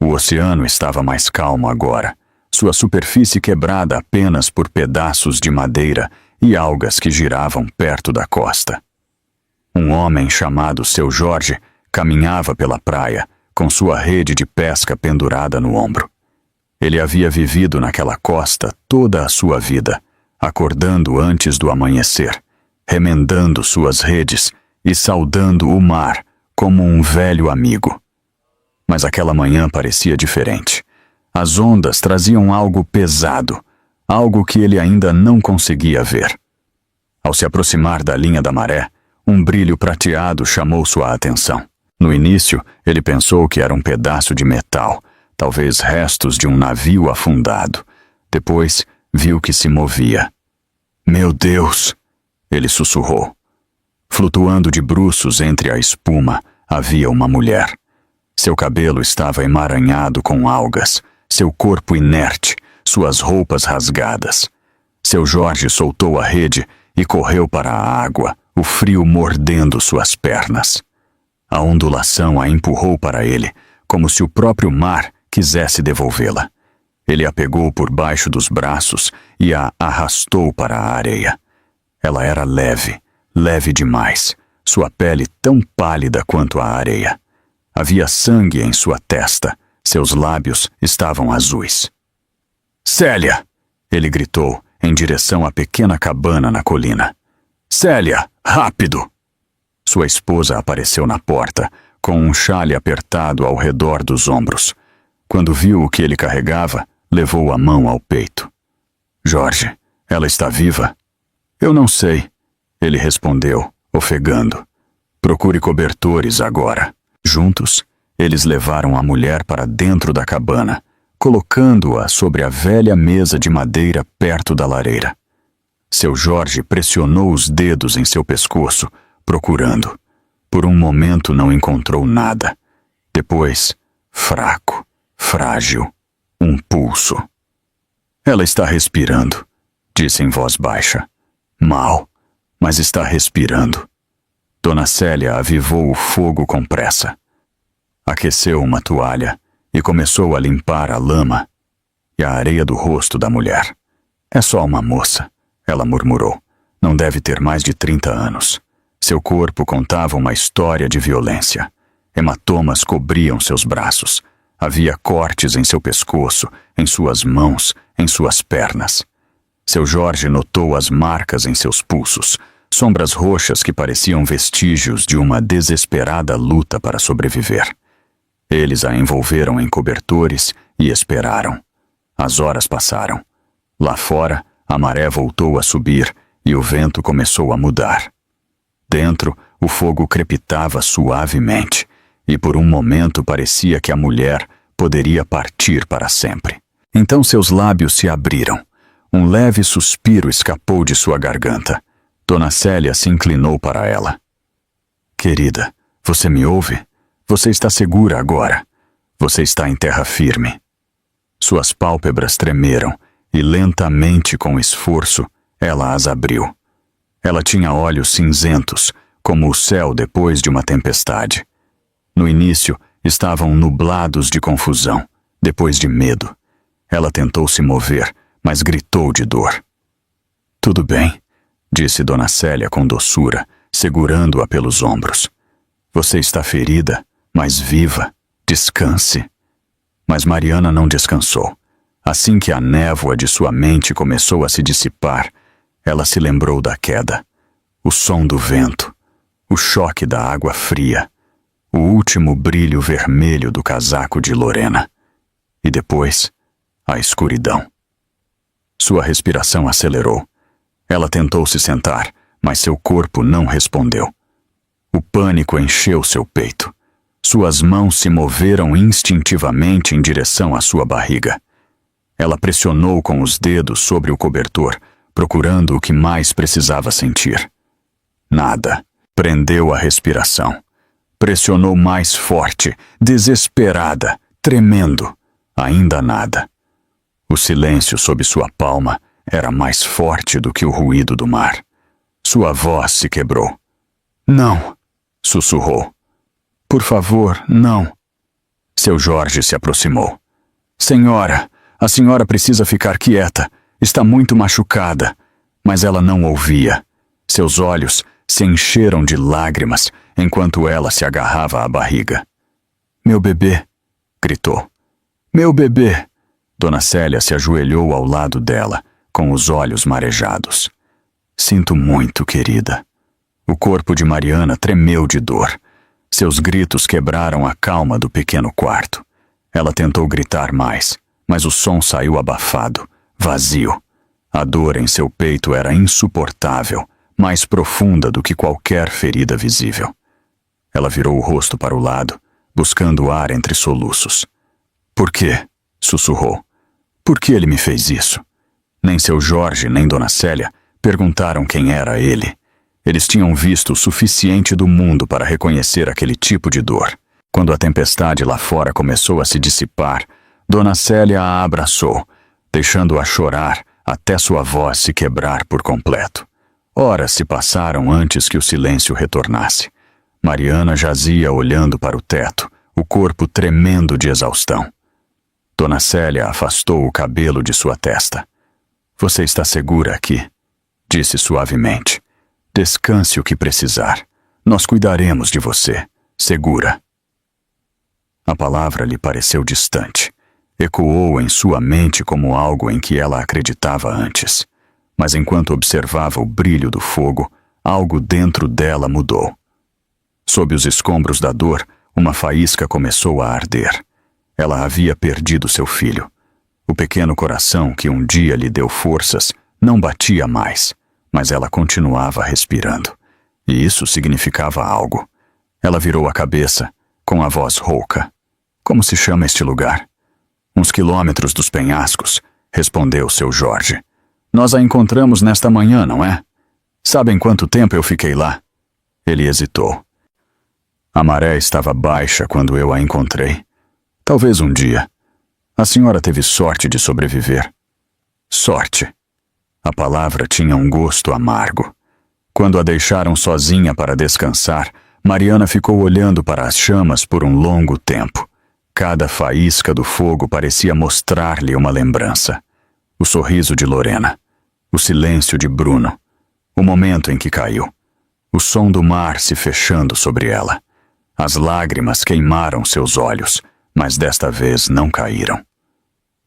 A: O oceano estava mais calmo agora, sua superfície quebrada apenas por pedaços de madeira e algas que giravam perto da costa. Um homem chamado Seu Jorge caminhava pela praia, com sua rede de pesca pendurada no ombro. Ele havia vivido naquela costa toda a sua vida, acordando antes do amanhecer, remendando suas redes e saudando o mar como um velho amigo. Mas aquela manhã parecia diferente. As ondas traziam algo pesado, algo que ele ainda não conseguia ver. Ao se aproximar da linha da maré, um brilho prateado chamou sua atenção. No início, ele pensou que era um pedaço de metal, talvez restos de um navio afundado. Depois, viu que se movia. Meu Deus! Ele sussurrou. Flutuando de bruços entre a espuma, havia uma mulher. Seu cabelo estava emaranhado com algas, seu corpo inerte, suas roupas rasgadas. Seu Jorge soltou a rede e correu para a água, o frio mordendo suas pernas. A ondulação a empurrou para ele, como se o próprio mar quisesse devolvê-la. Ele a pegou por baixo dos braços e a arrastou para a areia. Ela era leve, leve demais, sua pele tão pálida quanto a areia. Havia sangue em sua testa, seus lábios estavam azuis. Célia! Ele gritou, em direção à pequena cabana na colina. Célia, rápido! Sua esposa apareceu na porta, com um xale apertado ao redor dos ombros. Quando viu o que ele carregava, levou a mão ao peito. Jorge, ela está viva? Eu não sei, ele respondeu, ofegando. Procure cobertores agora. Juntos, eles levaram a mulher para dentro da cabana, colocando-a sobre a velha mesa de madeira perto da lareira. Seu Jorge pressionou os dedos em seu pescoço, procurando. Por um momento não encontrou nada. Depois, fraco, frágil, um pulso. Ela está respirando, disse em voz baixa. Mal, mas está respirando. Dona Célia avivou o fogo com pressa. Aqueceu uma toalha e começou a limpar a lama e a areia do rosto da mulher. É só uma moça, ela murmurou. Não deve ter mais de 30 anos. Seu corpo contava uma história de violência. Hematomas cobriam seus braços. Havia cortes em seu pescoço, em suas mãos, em suas pernas. Seu Jorge notou as marcas em seus pulsos, sombras roxas que pareciam vestígios de uma desesperada luta para sobreviver. Eles a envolveram em cobertores e esperaram. As horas passaram. Lá fora, a maré voltou a subir e o vento começou a mudar. Dentro, o fogo crepitava suavemente, e por um momento parecia que a mulher poderia partir para sempre. Então seus lábios se abriram. Um leve suspiro escapou de sua garganta. Dona Célia se inclinou para ela. Querida, você me ouve? Você está segura agora. Você está em terra firme. Suas pálpebras tremeram e lentamente, com esforço, ela as abriu. Ela tinha olhos cinzentos, como o céu depois de uma tempestade. No início, estavam nublados de confusão, depois de medo. Ela tentou se mover, mas gritou de dor. Tudo bem, disse Dona Célia com doçura, segurando-a pelos ombros. Você está ferida, mas viva. Descanse. Mas Mariana não descansou. Assim que a névoa de sua mente começou a se dissipar, ela se lembrou da queda, o som do vento, o choque da água fria, o último brilho vermelho do casaco de Lorena. E depois, a escuridão. Sua respiração acelerou. Ela tentou se sentar, mas seu corpo não respondeu. O pânico encheu seu peito. Suas mãos se moveram instintivamente em direção à sua barriga. Ela pressionou com os dedos sobre o cobertor, procurando o que mais precisava sentir. Nada. Prendeu a respiração. Pressionou mais forte, desesperada, tremendo. Ainda nada. O silêncio sob sua palma era mais forte do que o ruído do mar. Sua voz se quebrou. Não, sussurrou. Por favor, não. Seu Jorge se aproximou. Senhora, a senhora precisa ficar quieta. Está muito machucada. Mas ela não ouvia. Seus olhos se encheram de lágrimas enquanto ela se agarrava à barriga. Meu bebê, gritou. Meu bebê. Dona Célia se ajoelhou ao lado dela, com os olhos marejados. Sinto muito, querida. O corpo de Mariana tremeu de dor. Seus gritos quebraram a calma do pequeno quarto. Ela tentou gritar mais, mas o som saiu abafado, vazio. A dor em seu peito era insuportável, mais profunda do que qualquer ferida visível. Ela virou o rosto para o lado, buscando ar entre soluços. Por quê? Sussurrou. Por que ele me fez isso? Nem seu Jorge, nem Dona Célia perguntaram quem era ele. Eles tinham visto o suficiente do mundo para reconhecer aquele tipo de dor. Quando a tempestade lá fora começou a se dissipar, Dona Célia a abraçou, deixando-a chorar até sua voz se quebrar por completo. Horas se passaram antes que o silêncio retornasse. Mariana jazia olhando para o teto, o corpo tremendo de exaustão. Dona Célia afastou o cabelo de sua testa. Você está segura aqui, disse suavemente. Descanse o que precisar. Nós cuidaremos de você. Segura. A palavra lhe pareceu distante. Ecoou em sua mente como algo em que ela acreditava antes. Mas enquanto observava o brilho do fogo, algo dentro dela mudou. Sob os escombros da dor, uma faísca começou a arder. Ela havia perdido seu filho. O pequeno coração que um dia lhe deu forças não batia mais, mas ela continuava respirando. E isso significava algo. Ela virou a cabeça, com a voz rouca. Como se chama este lugar? Uns quilômetros dos penhascos, respondeu seu Jorge. Nós a encontramos nesta manhã, não é? Sabem quanto tempo eu fiquei lá? Ele hesitou. A maré estava baixa quando eu a encontrei. Talvez um dia. A senhora teve sorte de sobreviver. Sorte. A palavra tinha um gosto amargo. Quando a deixaram sozinha para descansar, Mariana ficou olhando para as chamas por um longo tempo. Cada faísca do fogo parecia mostrar-lhe uma lembrança. O sorriso de Lorena. O silêncio de Bruno. O momento em que caiu. O som do mar se fechando sobre ela. As lágrimas queimaram seus olhos, mas desta vez não caíram.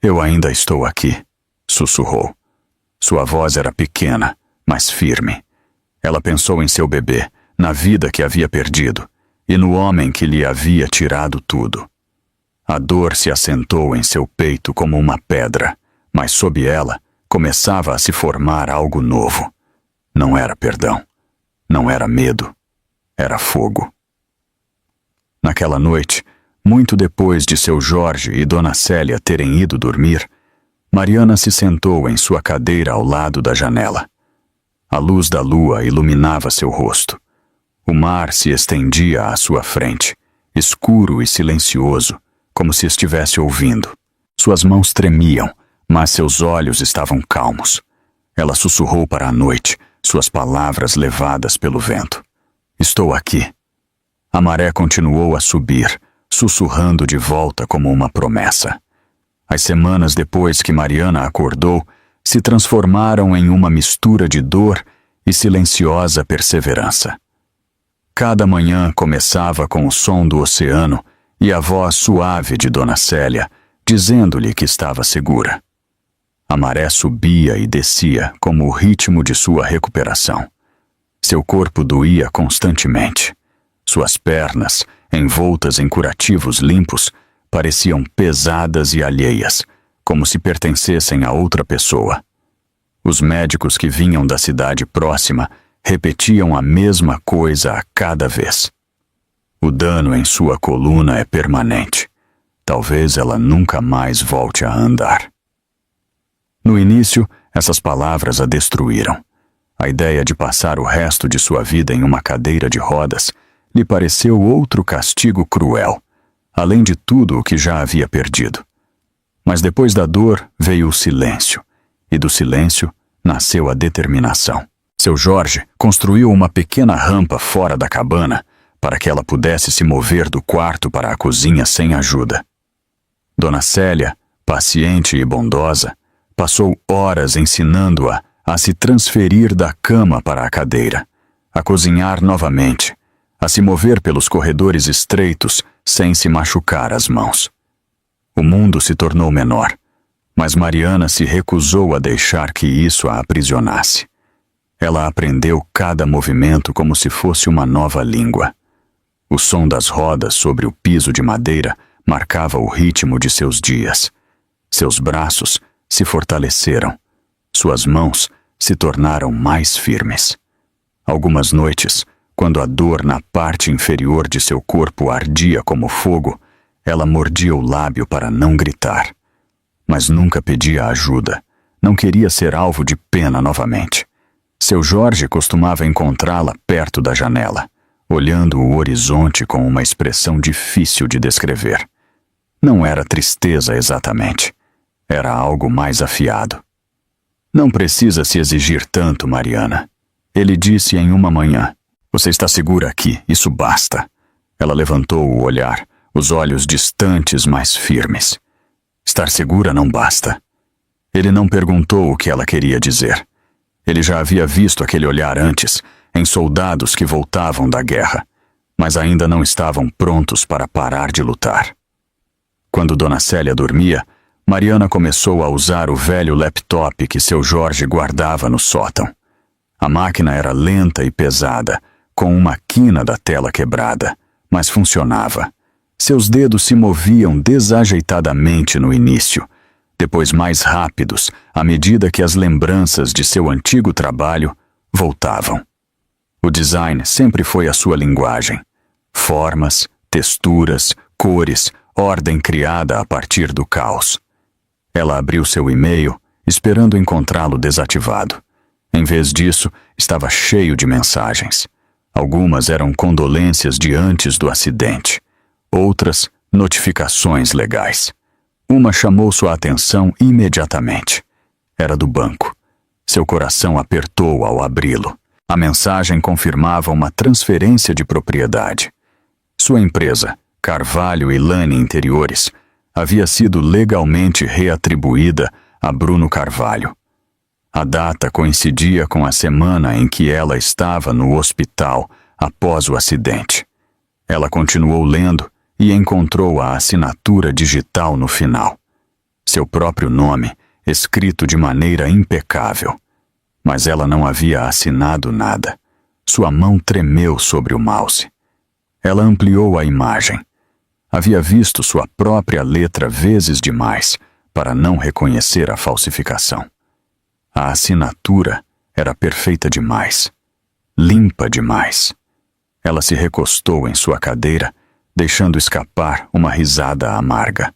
A: Eu ainda estou aqui, sussurrou. Sua voz era pequena, mas firme. Ela pensou em seu bebê, na vida que havia perdido, e no homem que lhe havia tirado tudo. A dor se assentou em seu peito como uma pedra, mas sob ela começava a se formar algo novo. Não era perdão, não era medo, era fogo. Naquela noite, muito depois de seu Jorge e Dona Célia terem ido dormir, Mariana se sentou em sua cadeira ao lado da janela. A luz da lua iluminava seu rosto. O mar se estendia à sua frente, escuro e silencioso, como se estivesse ouvindo. Suas mãos tremiam, mas seus olhos estavam calmos. Ela sussurrou para a noite, suas palavras levadas pelo vento. Estou aqui. A maré continuou a subir, sussurrando de volta como uma promessa. As semanas depois que Mariana acordou, se transformaram em uma mistura de dor e silenciosa perseverança. Cada manhã começava com o som do oceano e a voz suave de Dona Célia, dizendo-lhe que estava segura. A maré subia e descia como o ritmo de sua recuperação. Seu corpo doía constantemente. Suas pernas, envoltas em curativos limpos, pareciam pesadas e alheias, como se pertencessem a outra pessoa. Os médicos que vinham da cidade próxima repetiam a mesma coisa a cada vez. O dano em sua coluna é permanente. Talvez ela nunca mais volte a andar. No início, essas palavras a destruíram. A ideia de passar o resto de sua vida em uma cadeira de rodas lhe pareceu outro castigo cruel, além de tudo o que já havia perdido. Mas depois da dor veio o silêncio, e do silêncio nasceu a determinação. Seu Jorge construiu uma pequena rampa fora da cabana para que ela pudesse se mover do quarto para a cozinha sem ajuda. Dona Célia, paciente e bondosa, passou horas ensinando-a a se transferir da cama para a cadeira, a cozinhar novamente, a se mover pelos corredores estreitos sem se machucar as mãos. O mundo se tornou menor, mas Mariana se recusou a deixar que isso a aprisionasse. Ela aprendeu cada movimento como se fosse uma nova língua. O som das rodas sobre o piso de madeira marcava o ritmo de seus dias. Seus braços se fortaleceram. Suas mãos se tornaram mais firmes. Algumas noites, quando a dor na parte inferior de seu corpo ardia como fogo, ela mordia o lábio para não gritar. Mas nunca pedia ajuda. Não queria ser alvo de pena novamente. Seu Jorge costumava encontrá-la perto da janela, olhando o horizonte com uma expressão difícil de descrever. Não era tristeza exatamente. Era algo mais afiado. Não precisa se exigir tanto, Mariana. Ele disse em uma manhã. Você está segura aqui, isso basta. Ela levantou o olhar, os olhos distantes, mas firmes. Estar segura não basta. Ele não perguntou o que ela queria dizer. Ele já havia visto aquele olhar antes, em soldados que voltavam da guerra, mas ainda não estavam prontos para parar de lutar. Quando Dona Célia dormia, Mariana começou a usar o velho laptop que seu Jorge guardava no sótão. A máquina era lenta e pesada, com uma quina da tela quebrada, mas funcionava. Seus dedos se moviam desajeitadamente no início, depois mais rápidos à medida que as lembranças de seu antigo trabalho voltavam. O design sempre foi a sua linguagem. Formas, texturas, cores, ordem criada a partir do caos. Ela abriu seu e-mail esperando encontrá-lo desativado. Em vez disso, estava cheio de mensagens. Algumas eram condolências de antes do acidente. Outras, notificações legais. Uma chamou sua atenção imediatamente. Era do banco. Seu coração apertou ao abri-lo. A mensagem confirmava uma transferência de propriedade. Sua empresa, Carvalho e Lane Interiores, havia sido legalmente reatribuída a Bruno Carvalho. A data coincidia com a semana em que ela estava no hospital após o acidente. Ela continuou lendo e encontrou a assinatura digital no final. Seu próprio nome, escrito de maneira impecável. Mas ela não havia assinado nada. Sua mão tremeu sobre o mouse. Ela ampliou a imagem. Havia visto sua própria letra vezes demais para não reconhecer a falsificação. A assinatura era perfeita demais. Limpa demais. Ela se recostou em sua cadeira, deixando escapar uma risada amarga.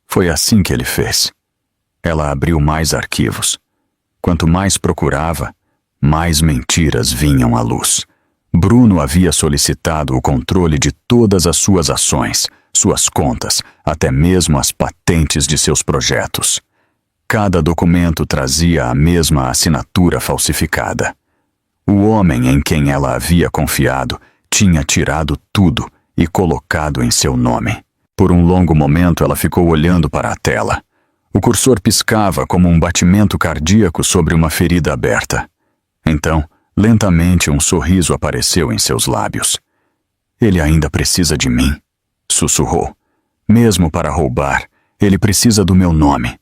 A: Foi assim que ele fez. Ela abriu mais arquivos. Quanto mais procurava, mais mentiras vinham à luz. Bruno havia solicitado o controle de todas as suas ações, suas contas, até mesmo as patentes de seus projetos. Cada documento trazia a mesma assinatura falsificada. O homem em quem ela havia confiado tinha tirado tudo e colocado em seu nome. Por um longo momento ela ficou olhando para a tela. O cursor piscava como um batimento cardíaco sobre uma ferida aberta. Então, lentamente um sorriso apareceu em seus lábios. Ele ainda precisa de mim, sussurrou. Mesmo para roubar, ele precisa do meu nome.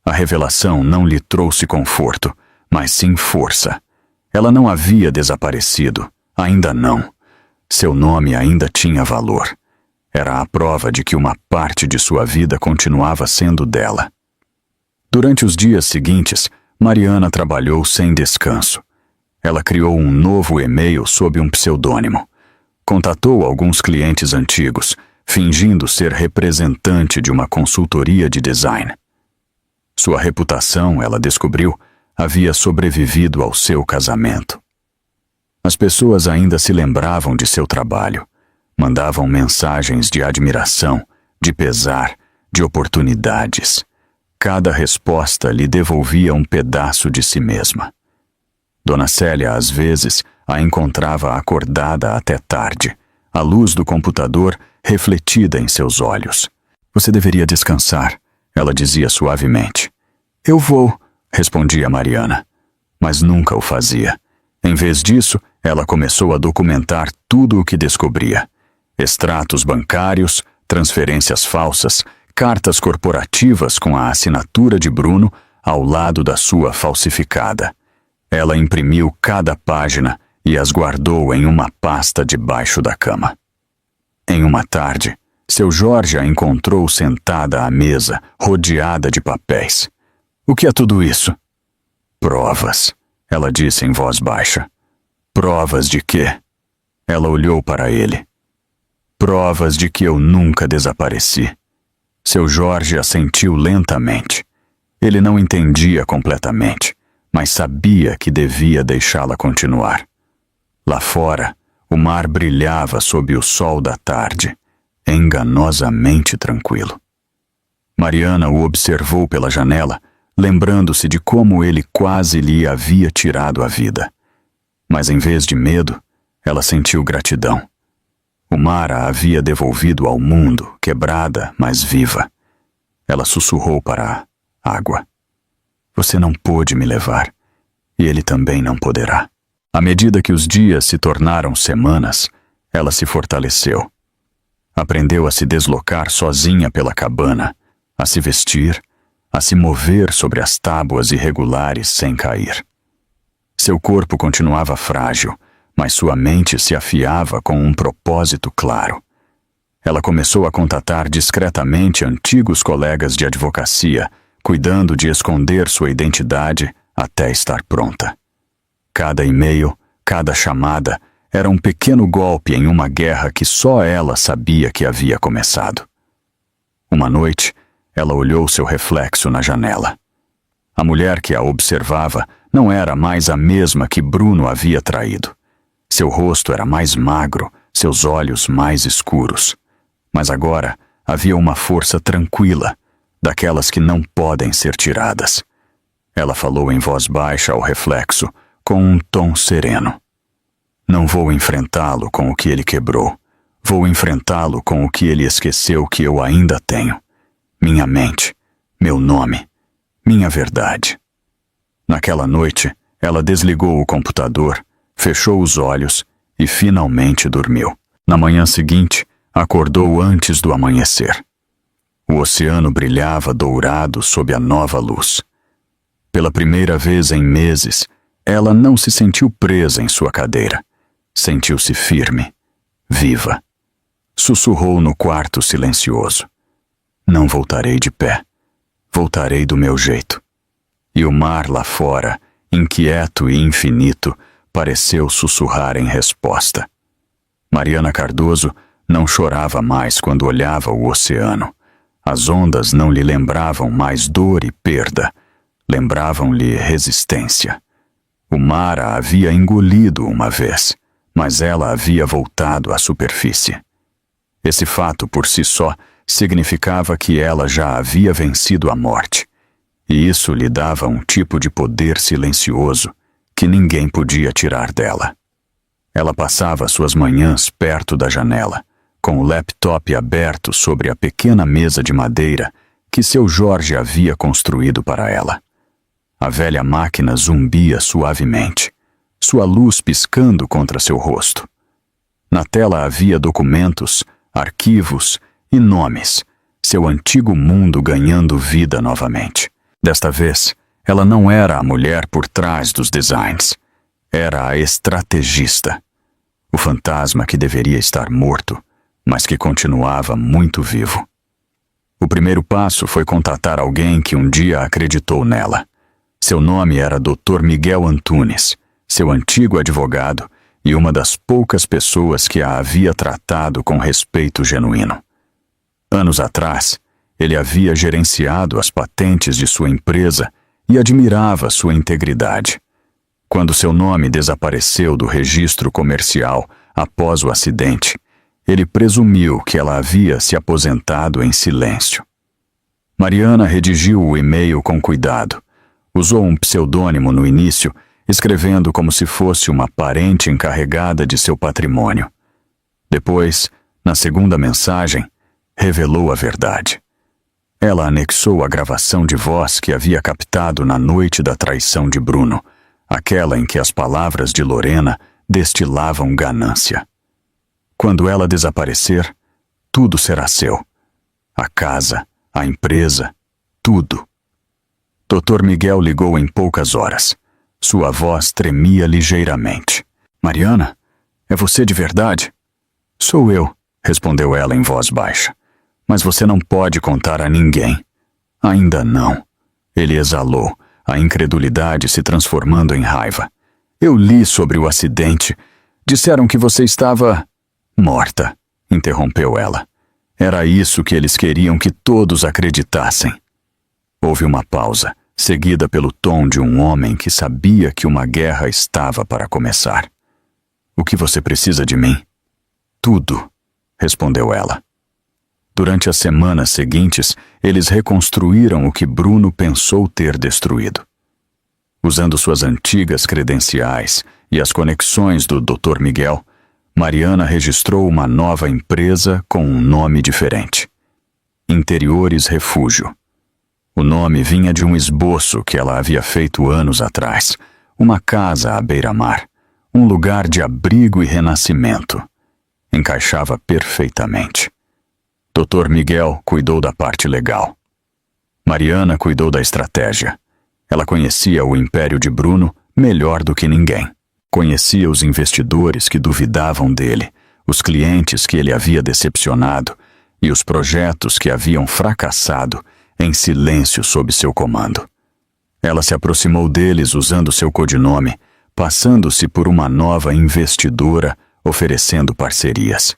A: A revelação não lhe trouxe conforto, mas sim força. Ela não havia desaparecido, ainda não. Seu nome ainda tinha valor. Era a prova de que uma parte de sua vida continuava sendo dela. Durante os dias seguintes, Mariana trabalhou sem descanso. Ela criou um novo e-mail sob um pseudônimo. Contatou alguns clientes antigos, fingindo ser representante de uma consultoria de design. Sua reputação, ela descobriu, havia sobrevivido ao seu casamento. As pessoas ainda se lembravam de seu trabalho. Mandavam mensagens de admiração, de pesar, de oportunidades. Cada resposta lhe devolvia um pedaço de si mesma. Dona Célia, às vezes, a encontrava acordada até tarde, a luz do computador refletida em seus olhos. Você deveria descansar, ela dizia suavemente. Eu vou, respondia Mariana, mas nunca o fazia. Em vez disso, ela começou a documentar tudo o que descobria. Extratos bancários, transferências falsas, cartas corporativas com a assinatura de Bruno ao lado da sua falsificada. Ela imprimiu cada página e as guardou em uma pasta debaixo da cama. Em uma tarde, seu Jorge a encontrou sentada à mesa, rodeada de papéis. O que é tudo isso? Provas, ela disse em voz baixa. Provas de quê? Ela olhou para ele. Provas de que eu nunca desapareci. Seu Jorge assentiu lentamente. Ele não entendia completamente, mas sabia que devia deixá-la continuar. Lá fora, o mar brilhava sob o sol da tarde, enganosamente tranquilo. Mariana o observou pela janela, lembrando-se de como ele quase lhe havia tirado a vida. Mas em vez de medo, ela sentiu gratidão. O mar a havia devolvido ao mundo, quebrada, mas viva. Ela sussurrou para a água. Você não pôde me levar, e ele também não poderá. À medida que os dias se tornaram semanas, ela se fortaleceu. Aprendeu a se deslocar sozinha pela cabana, a se vestir, a se mover sobre as tábuas irregulares sem cair. Seu corpo continuava frágil, mas sua mente se afiava com um propósito claro. Ela começou a contatar discretamente antigos colegas de advocacia, cuidando de esconder sua identidade até estar pronta. Cada e-mail, cada chamada, era um pequeno golpe em uma guerra que só ela sabia que havia começado. Uma noite, ela olhou seu reflexo na janela. A mulher que a observava não era mais a mesma que Bruno havia traído. Seu rosto era mais magro, seus olhos mais escuros. Mas agora havia uma força tranquila, daquelas que não podem ser tiradas. Ela falou em voz baixa ao reflexo, com um tom sereno. Não vou enfrentá-lo com o que ele quebrou. Vou enfrentá-lo com o que ele esqueceu que eu ainda tenho. Minha mente, meu nome, minha verdade. Naquela noite, ela desligou o computador, fechou os olhos e finalmente dormiu. Na manhã seguinte, acordou antes do amanhecer. O oceano brilhava dourado sob a nova luz. Pela primeira vez em meses, ela não se sentiu presa em sua cadeira. Sentiu-se firme, viva. Sussurrou no quarto silencioso. Não voltarei de pé. Voltarei do meu jeito. E o mar lá fora, inquieto e infinito, pareceu sussurrar em resposta. Mariana Cardoso não chorava mais quando olhava o oceano. As ondas não lhe lembravam mais dor e perda. Lembravam-lhe resistência. O mar a havia engolido uma vez, mas ela havia voltado à superfície. Esse fato por si só significava que ela já havia vencido a morte, e isso lhe dava um tipo de poder silencioso que ninguém podia tirar dela. Ela passava suas manhãs perto da janela, com o laptop aberto sobre a pequena mesa de madeira que seu Jorge havia construído para ela. A velha máquina zumbia suavemente, sua luz piscando contra seu rosto. Na tela havia documentos, arquivos e nomes, seu antigo mundo ganhando vida novamente. Desta vez, ela não era a mulher por trás dos designs. Era a estrategista. O fantasma que deveria estar morto, mas que continuava muito vivo. O primeiro passo foi contatar alguém que um dia acreditou nela. Seu nome era Dr. Miguel Antunes, seu antigo advogado e uma das poucas pessoas que a havia tratado com respeito genuíno. Anos atrás, ele havia gerenciado as patentes de sua empresa e admirava sua integridade. Quando seu nome desapareceu do registro comercial após o acidente, ele presumiu que ela havia se aposentado em silêncio. Mariana redigiu o e-mail com cuidado. Usou um pseudônimo no início, escrevendo como se fosse uma parente encarregada de seu patrimônio. Depois, na segunda mensagem, revelou a verdade. Ela anexou a gravação de voz que havia captado na noite da traição de Bruno, aquela em que as palavras de Lorena destilavam ganância. Quando ela desaparecer, tudo será seu. A casa, a empresa, tudo. Dr. Miguel ligou em poucas horas. Sua voz tremia ligeiramente. Mariana, é você de verdade? Sou eu, respondeu ela em voz baixa. Mas você não pode contar a ninguém. Ainda não. Ele exalou, a incredulidade se transformando em raiva. Eu li sobre o acidente. Disseram que você estava... morta, interrompeu ela. Era isso que eles queriam que todos acreditassem. Houve uma pausa, seguida pelo tom de um homem que sabia que uma guerra estava para começar. O que você precisa de mim? Tudo, respondeu ela. Durante as semanas seguintes, eles reconstruíram o que Bruno pensou ter destruído. Usando suas antigas credenciais e as conexões do Dr. Miguel, Mariana registrou uma nova empresa com um nome diferente. Interiores Refúgio. O nome vinha de um esboço que ela havia feito anos atrás, uma casa à beira-mar, um lugar de abrigo e renascimento. Encaixava perfeitamente. Dr. Miguel cuidou da parte legal. Mariana cuidou da estratégia. Ela conhecia o império de Bruno melhor do que ninguém. Conhecia os investidores que duvidavam dele, os clientes que ele havia decepcionado e os projetos que haviam fracassado em silêncio sob seu comando. Ela se aproximou deles usando seu codinome, passando-se por uma nova investidora, oferecendo parcerias.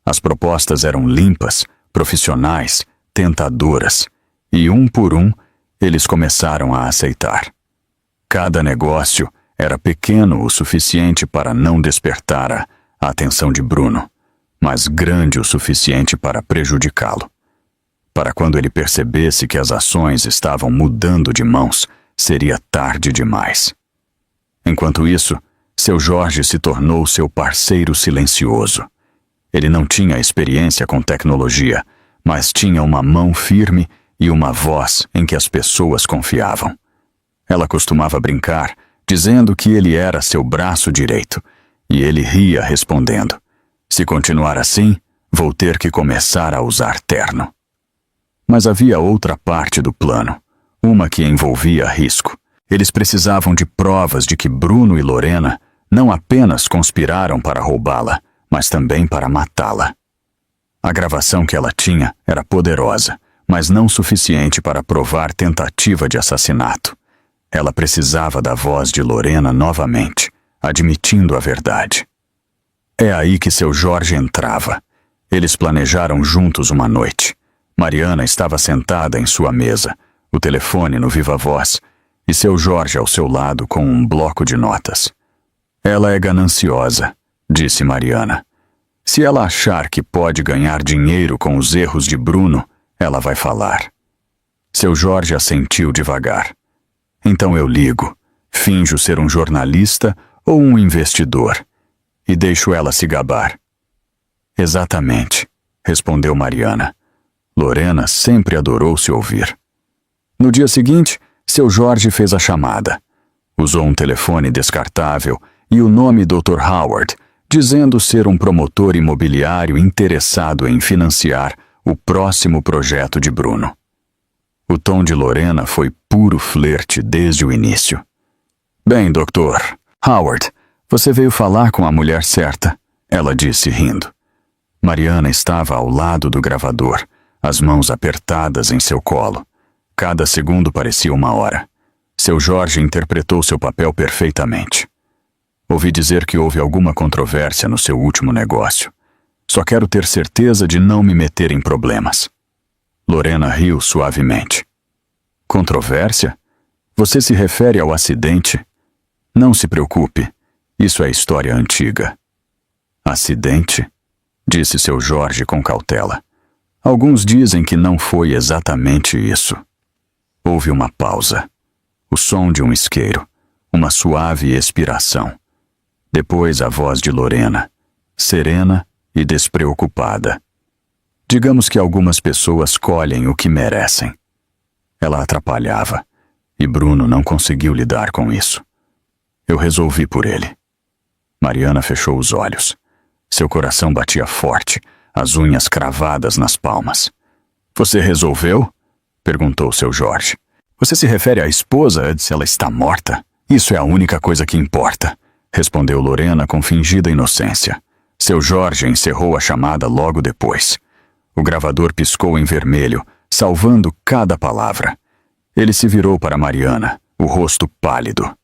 A: As propostas eram limpas, profissionais, tentadoras, e um por um, eles começaram a aceitar. Cada negócio era pequeno o suficiente para não despertar a atenção de Bruno, mas grande o suficiente para prejudicá-lo. Para quando ele percebesse que as ações estavam mudando de mãos, seria tarde demais. Enquanto isso, seu Jorge se tornou seu parceiro silencioso. Ele não tinha experiência com tecnologia, mas tinha uma mão firme e uma voz em que as pessoas confiavam. Ela costumava brincar, dizendo que ele era seu braço direito, e ele ria respondendo: "Se continuar assim, vou ter que começar a usar terno." Mas havia outra parte do plano, uma que envolvia risco. Eles precisavam de provas de que Bruno e Lorena não apenas conspiraram para roubá-la, mas também para matá-la. A gravação que ela tinha era poderosa, mas não suficiente para provar tentativa de assassinato. Ela precisava da voz de Lorena novamente, admitindo a verdade. É aí que seu Jorge entrava. Eles planejaram juntos uma noite. Mariana estava sentada em sua mesa, o telefone no viva-voz, e seu Jorge ao seu lado com um bloco de notas. "Ela é gananciosa", disse Mariana. "Se ela achar que pode ganhar dinheiro com os erros de Bruno, ela vai falar." Seu Jorge assentiu devagar. "Então eu ligo, finjo ser um jornalista ou um investidor, e deixo ela se gabar." "Exatamente", respondeu Mariana. Lorena sempre adorou se ouvir. No dia seguinte, seu Jorge fez a chamada. Usou um telefone descartável e o nome Dr. Howard, dizendo ser um promotor imobiliário interessado em financiar o próximo projeto de Bruno. O tom de Lorena foi puro flerte desde o início. "Bem, doutor Howard, você veio falar com a mulher certa", ela disse rindo. Mariana estava ao lado do gravador, as mãos apertadas em seu colo. Cada segundo parecia uma hora. Seu Jorge interpretou seu papel perfeitamente. "Ouvi dizer que houve alguma controvérsia no seu último negócio. Só quero ter certeza de não me meter em problemas." Lorena riu suavemente. "Controvérsia? Você se refere ao acidente?" "Não se preocupe, isso é história antiga." "Acidente?" disse seu Jorge com cautela. "Alguns dizem que não foi exatamente isso." Houve uma pausa. O som de um isqueiro, uma suave expiração. Depois a voz de Lorena, serena e despreocupada. "Digamos que algumas pessoas colhem o que merecem." Ela atrapalhava, e Bruno não conseguiu lidar com isso. "Eu resolvi por ele." Mariana fechou os olhos. Seu coração batia forte, as unhas cravadas nas palmas. "Você resolveu?" perguntou seu Jorge. "Você se refere à esposa se ela está morta? Isso é a única coisa que importa", respondeu Lorena com fingida inocência. Seu Jorge encerrou a chamada logo depois. O gravador piscou em vermelho, salvando cada palavra. Ele se virou para Mariana, o rosto pálido.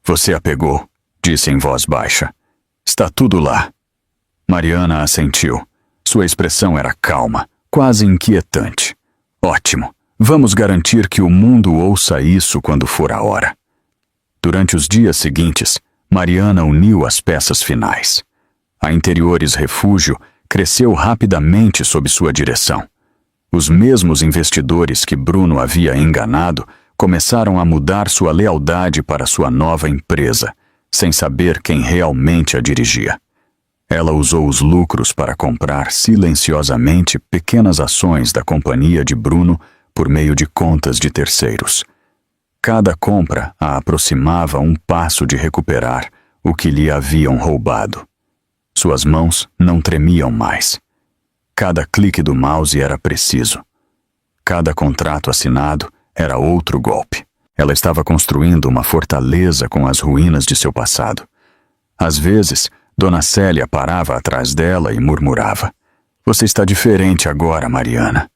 A: "Você a pegou", disse em voz baixa. "Está tudo lá." Mariana assentiu. Sua expressão era calma, quase inquietante. "Ótimo. Vamos garantir que o mundo ouça isso quando for a hora." Durante os dias seguintes, Mariana uniu as peças finais. A Interiores Refúgio cresceu rapidamente sob sua direção. Os mesmos investidores que Bruno havia enganado começaram a mudar sua lealdade para sua nova empresa, sem saber quem realmente a dirigia. Ela usou os lucros para comprar silenciosamente pequenas ações da companhia de Bruno por meio de contas de terceiros. Cada compra a aproximava um passo de recuperar o que lhe haviam roubado. Suas mãos não tremiam mais. Cada clique do mouse era preciso. Cada contrato assinado era outro golpe. Ela estava construindo uma fortaleza com as ruínas de seu passado. Às vezes, Dona Célia parava atrás dela e murmurava: "Você está diferente agora, Mariana."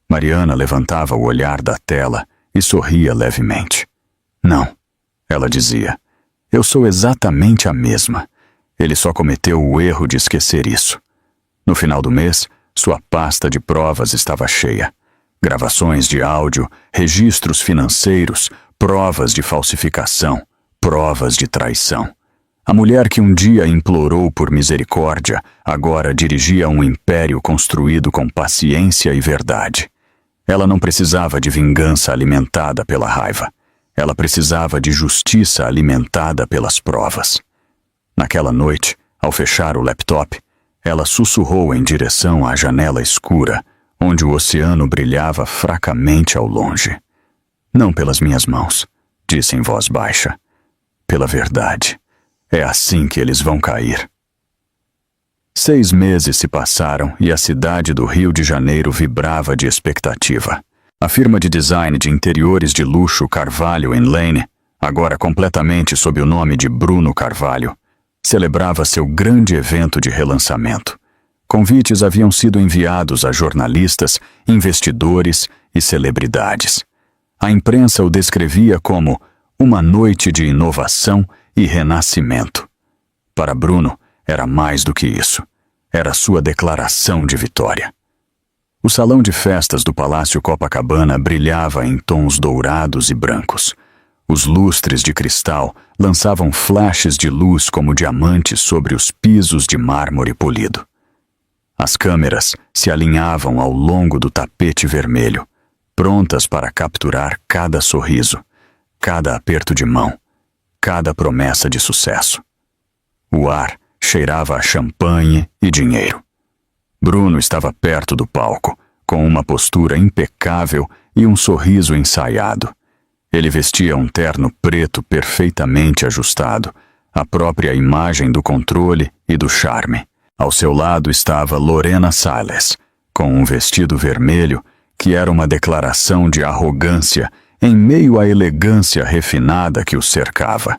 A: Mariana levantava o olhar da tela e sorria levemente. "Não", ela dizia. "Eu sou exatamente a mesma. Ele só cometeu o erro de esquecer isso." No final do mês, sua pasta de provas estava cheia. Gravações de áudio, registros financeiros, provas de falsificação, provas de traição. A mulher que um dia implorou por misericórdia, agora dirigia um império construído com paciência e verdade. Ela não precisava de vingança alimentada pela raiva. Ela precisava de justiça alimentada pelas provas. Naquela noite, ao fechar o laptop, ela sussurrou em direção à janela escura, onde o oceano brilhava fracamente ao longe. Não pelas minhas mãos, disse em voz baixa. Pela verdade. É assim que eles vão cair. 6 meses se passaram e a cidade do Rio de Janeiro vibrava de expectativa. A firma de design de interiores de luxo Carvalho & Lane, agora completamente sob o nome de Bruno Carvalho, celebrava seu grande evento de relançamento. Convites haviam sido enviados a jornalistas, investidores e celebridades. A imprensa o descrevia como uma noite de inovação e renascimento. Para Bruno, era mais do que isso. Era sua declaração de vitória. O salão de festas do Palácio Copacabana brilhava em tons dourados e brancos. Os lustres de cristal lançavam flashes de luz como diamantes sobre os pisos de mármore polido. As câmeras se alinhavam ao longo do tapete vermelho, prontas para capturar cada sorriso, cada aperto de mão, cada promessa de sucesso. O ar cheirava a champanhe e dinheiro. Bruno estava perto do palco, com uma postura impecável e um sorriso ensaiado. Ele vestia um terno preto perfeitamente ajustado, a própria imagem do controle e do charme. Ao seu lado estava Lorena Salles, com um vestido vermelho que era uma declaração de arrogância em meio à elegância refinada que os cercava.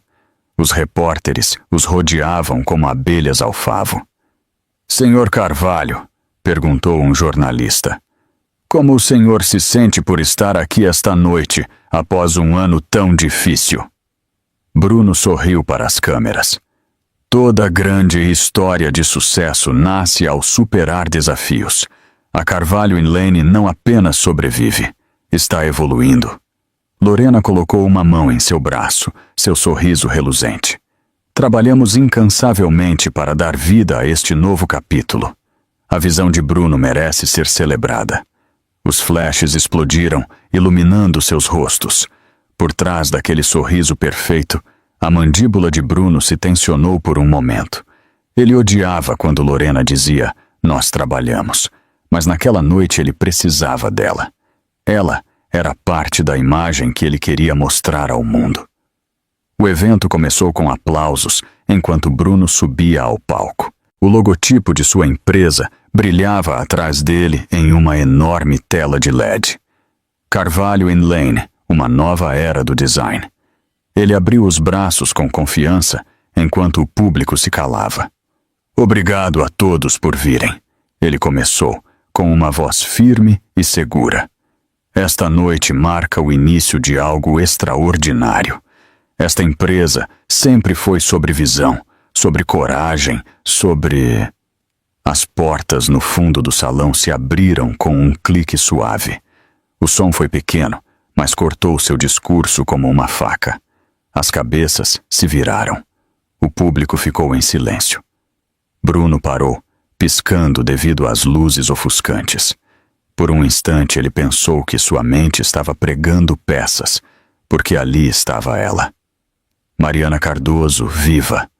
A: Os repórteres os rodeavam como abelhas ao favo. "Senhor Carvalho", perguntou um jornalista, "como o senhor se sente por estar aqui esta noite, após um ano tão difícil?" Bruno sorriu para as câmeras. Toda grande história de sucesso nasce ao superar desafios. A Carvalho & Lane não apenas sobrevive, está evoluindo. Lorena colocou uma mão em seu braço, seu sorriso reluzente. "Trabalhamos incansavelmente para dar vida a este novo capítulo. A visão de Bruno merece ser celebrada." Os flashes explodiram, iluminando seus rostos. Por trás daquele sorriso perfeito, a mandíbula de Bruno se tensionou por um momento. Ele odiava quando Lorena dizia, "Nós trabalhamos." Mas naquela noite ele precisava dela. Ela era parte da imagem que ele queria mostrar ao mundo. O evento começou com aplausos enquanto Bruno subia ao palco. O logotipo de sua empresa brilhava atrás dele em uma enorme tela de LED. Carvalho & Lane, uma nova era do design. Ele abriu os braços com confiança enquanto o público se calava. "Obrigado a todos por virem", ele começou, com uma voz firme e segura. "Esta noite marca o início de algo extraordinário. Esta empresa sempre foi sobre visão, sobre coragem, sobre..." As portas no fundo do salão se abriram com um clique suave. O som foi pequeno, mas cortou seu discurso como uma faca. As cabeças se viraram. O público ficou em silêncio. Bruno parou, piscando devido às luzes ofuscantes. Por um instante ele pensou que sua mente estava pregando peças, porque ali estava ela. Mariana Cardoso, viva,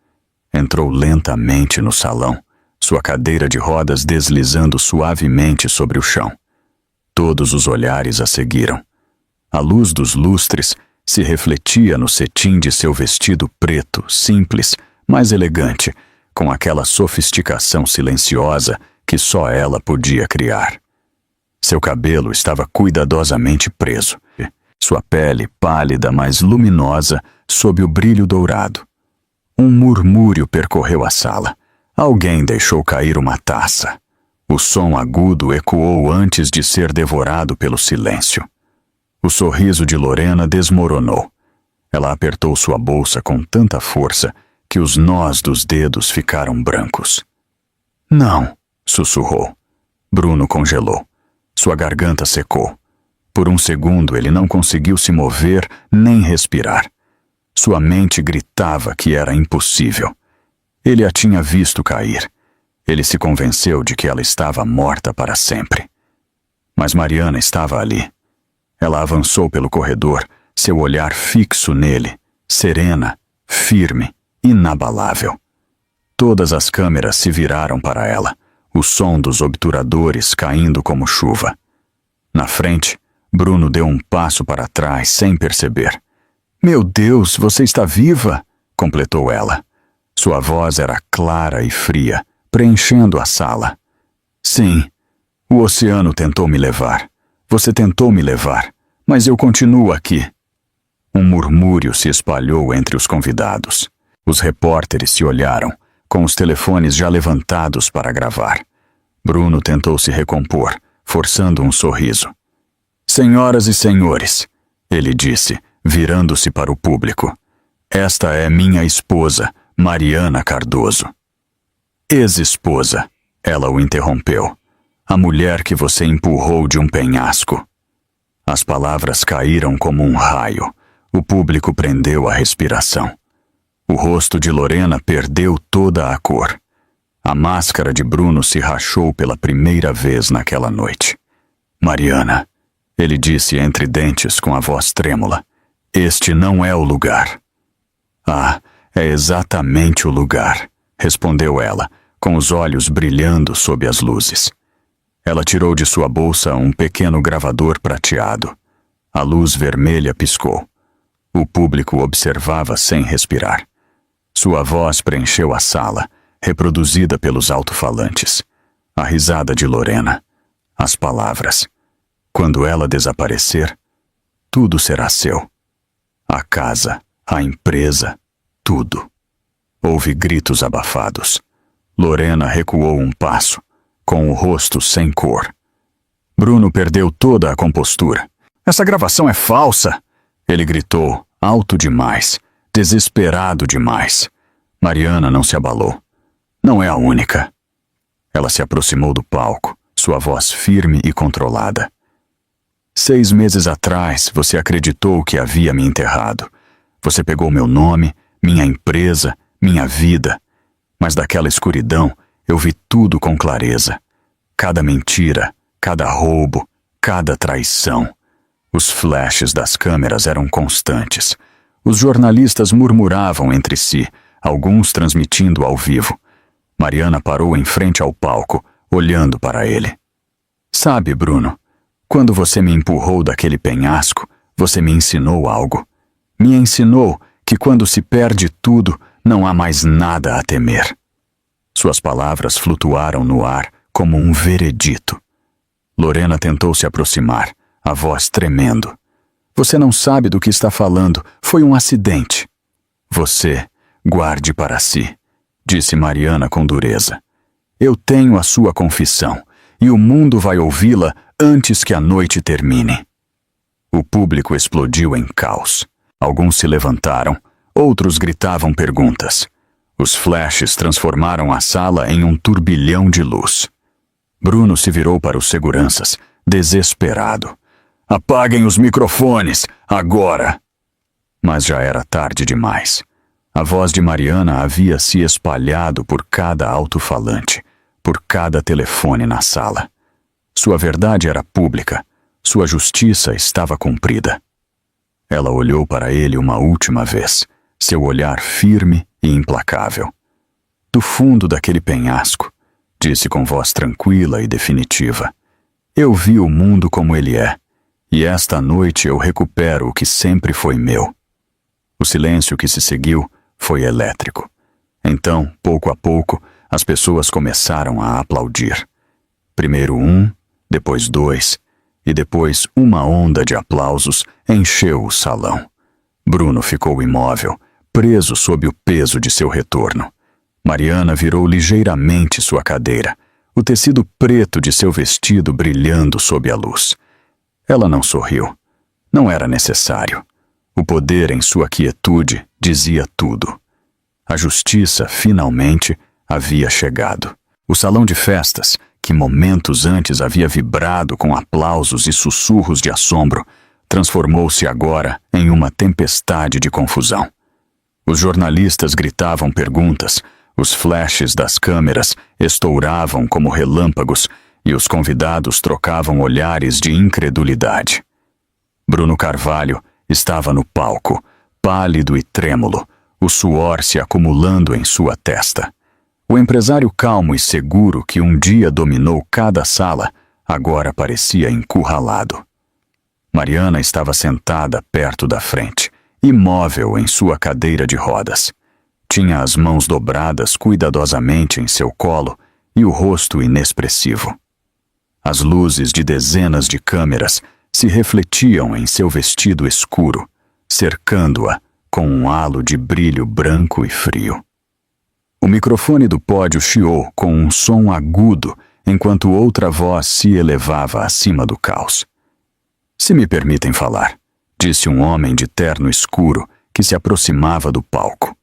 A: entrou lentamente no salão, sua cadeira de rodas deslizando suavemente sobre o chão. Todos os olhares a seguiram. A luz dos lustres se refletia no cetim de seu vestido preto, simples, mas elegante, com aquela sofisticação silenciosa que só ela podia criar. Seu cabelo estava cuidadosamente preso, sua pele pálida, mas luminosa, sob o brilho dourado. Um murmúrio percorreu a sala. Alguém deixou cair uma taça. O som agudo ecoou antes de ser devorado pelo silêncio. O sorriso de Lorena desmoronou. Ela apertou sua bolsa com tanta força que os nós dos dedos ficaram brancos. "Não", sussurrou. Bruno congelou. Sua garganta secou. Por um segundo ele não conseguiu se mover nem respirar. Sua mente gritava que era impossível. Ele a tinha visto cair. Ele se convenceu de que ela estava morta para sempre. Mas Mariana estava ali. Ela avançou pelo corredor, seu olhar fixo nele, serena, firme, inabalável. Todas as câmeras se viraram para ela, o som dos obturadores caindo como chuva. Na frente, Bruno deu um passo para trás sem perceber. "Meu Deus, você está viva!" completou ela. Sua voz era clara e fria, preenchendo a sala. "Sim, o oceano tentou me levar. Você tentou me levar, mas eu continuo aqui." Um murmúrio se espalhou entre os convidados. Os repórteres se olharam, com os telefones já levantados para gravar. Bruno tentou se recompor, forçando um sorriso. "Senhoras e senhores", ele disse, virando-se para o público. "Esta é minha esposa, Mariana Cardoso." "Ex-esposa", ela o interrompeu. "A mulher que você empurrou de um penhasco." As palavras caíram como um raio. O público prendeu a respiração. O rosto de Lorena perdeu toda a cor. A máscara de Bruno se rachou pela primeira vez naquela noite. "Mariana", ele disse entre dentes com a voz trêmula, "este não é o lugar." "Ah, é exatamente o lugar", respondeu ela, com os olhos brilhando sob as luzes. Ela tirou de sua bolsa um pequeno gravador prateado. A luz vermelha piscou. O público observava sem respirar. Sua voz preencheu a sala, reproduzida pelos alto-falantes. A risada de Lorena. As palavras. "Quando ela desaparecer, tudo será seu. A casa, a empresa, tudo." Houve gritos abafados. Lorena recuou um passo, com o rosto sem cor. Bruno perdeu toda a compostura. "Essa gravação é falsa!" Ele gritou, alto demais, desesperado demais. Mariana não se abalou. "Não é a única." Ela se aproximou do palco, sua voz firme e controlada. "6 meses atrás, você acreditou que havia me enterrado. Você pegou meu nome, minha empresa, minha vida. Mas daquela escuridão, eu vi tudo com clareza. Cada mentira, cada roubo, cada traição. Os flashes das câmeras eram constantes. Os jornalistas murmuravam entre si, alguns transmitindo ao vivo. Mariana parou em frente ao palco, olhando para ele. "Sabe, Bruno, quando você me empurrou daquele penhasco, você me ensinou algo. Me ensinou que quando se perde tudo, não há mais nada a temer." Suas palavras flutuaram no ar como um veredito. Lorena tentou se aproximar, a voz tremendo. "Você não sabe do que está falando. Foi um acidente." "Você, guarde para si", disse Mariana com dureza. "Eu tenho a sua confissão, e o mundo vai ouvi-la antes que a noite termine." O público explodiu em caos. Alguns se levantaram, outros gritavam perguntas. Os flashes transformaram a sala em um turbilhão de luz. Bruno se virou para os seguranças, desesperado. "Apaguem os microfones, agora!" Mas já era tarde demais. A voz de Mariana havia se espalhado por cada alto-falante, por cada telefone na sala. Sua verdade era pública, sua justiça estava cumprida. Ela olhou para ele uma última vez, seu olhar firme e implacável. "Do fundo daquele penhasco", disse com voz tranquila e definitiva, "eu vi o mundo como ele é, e esta noite eu recupero o que sempre foi meu." O silêncio que se seguiu foi elétrico. Então, pouco a pouco, as pessoas começaram a aplaudir. Primeiro um, depois 2, e depois uma onda de aplausos encheu o salão. Bruno ficou imóvel, preso sob o peso de seu retorno. Mariana virou ligeiramente sua cadeira, o tecido preto de seu vestido brilhando sob a luz. Ela não sorriu. Não era necessário. O poder em sua quietude dizia tudo. A justiça, finalmente, havia chegado. O salão de festas, que momentos antes havia vibrado com aplausos e sussurros de assombro, transformou-se agora em uma tempestade de confusão. Os jornalistas gritavam perguntas, os flashes das câmeras estouravam como relâmpagos e os convidados trocavam olhares de incredulidade. Bruno Carvalho estava no palco, pálido e trêmulo, o suor se acumulando em sua testa. O empresário calmo e seguro que um dia dominou cada sala, agora parecia encurralado. Mariana estava sentada perto da frente, imóvel em sua cadeira de rodas. Tinha as mãos dobradas cuidadosamente em seu colo e o rosto inexpressivo. As luzes de dezenas de câmeras se refletiam em seu vestido escuro, cercando-a com um halo de brilho branco e frio. O microfone do pódio chiou com um som agudo enquanto outra voz se elevava acima do caos. "Se me permitem falar", disse um homem de terno escuro que se aproximava do palco.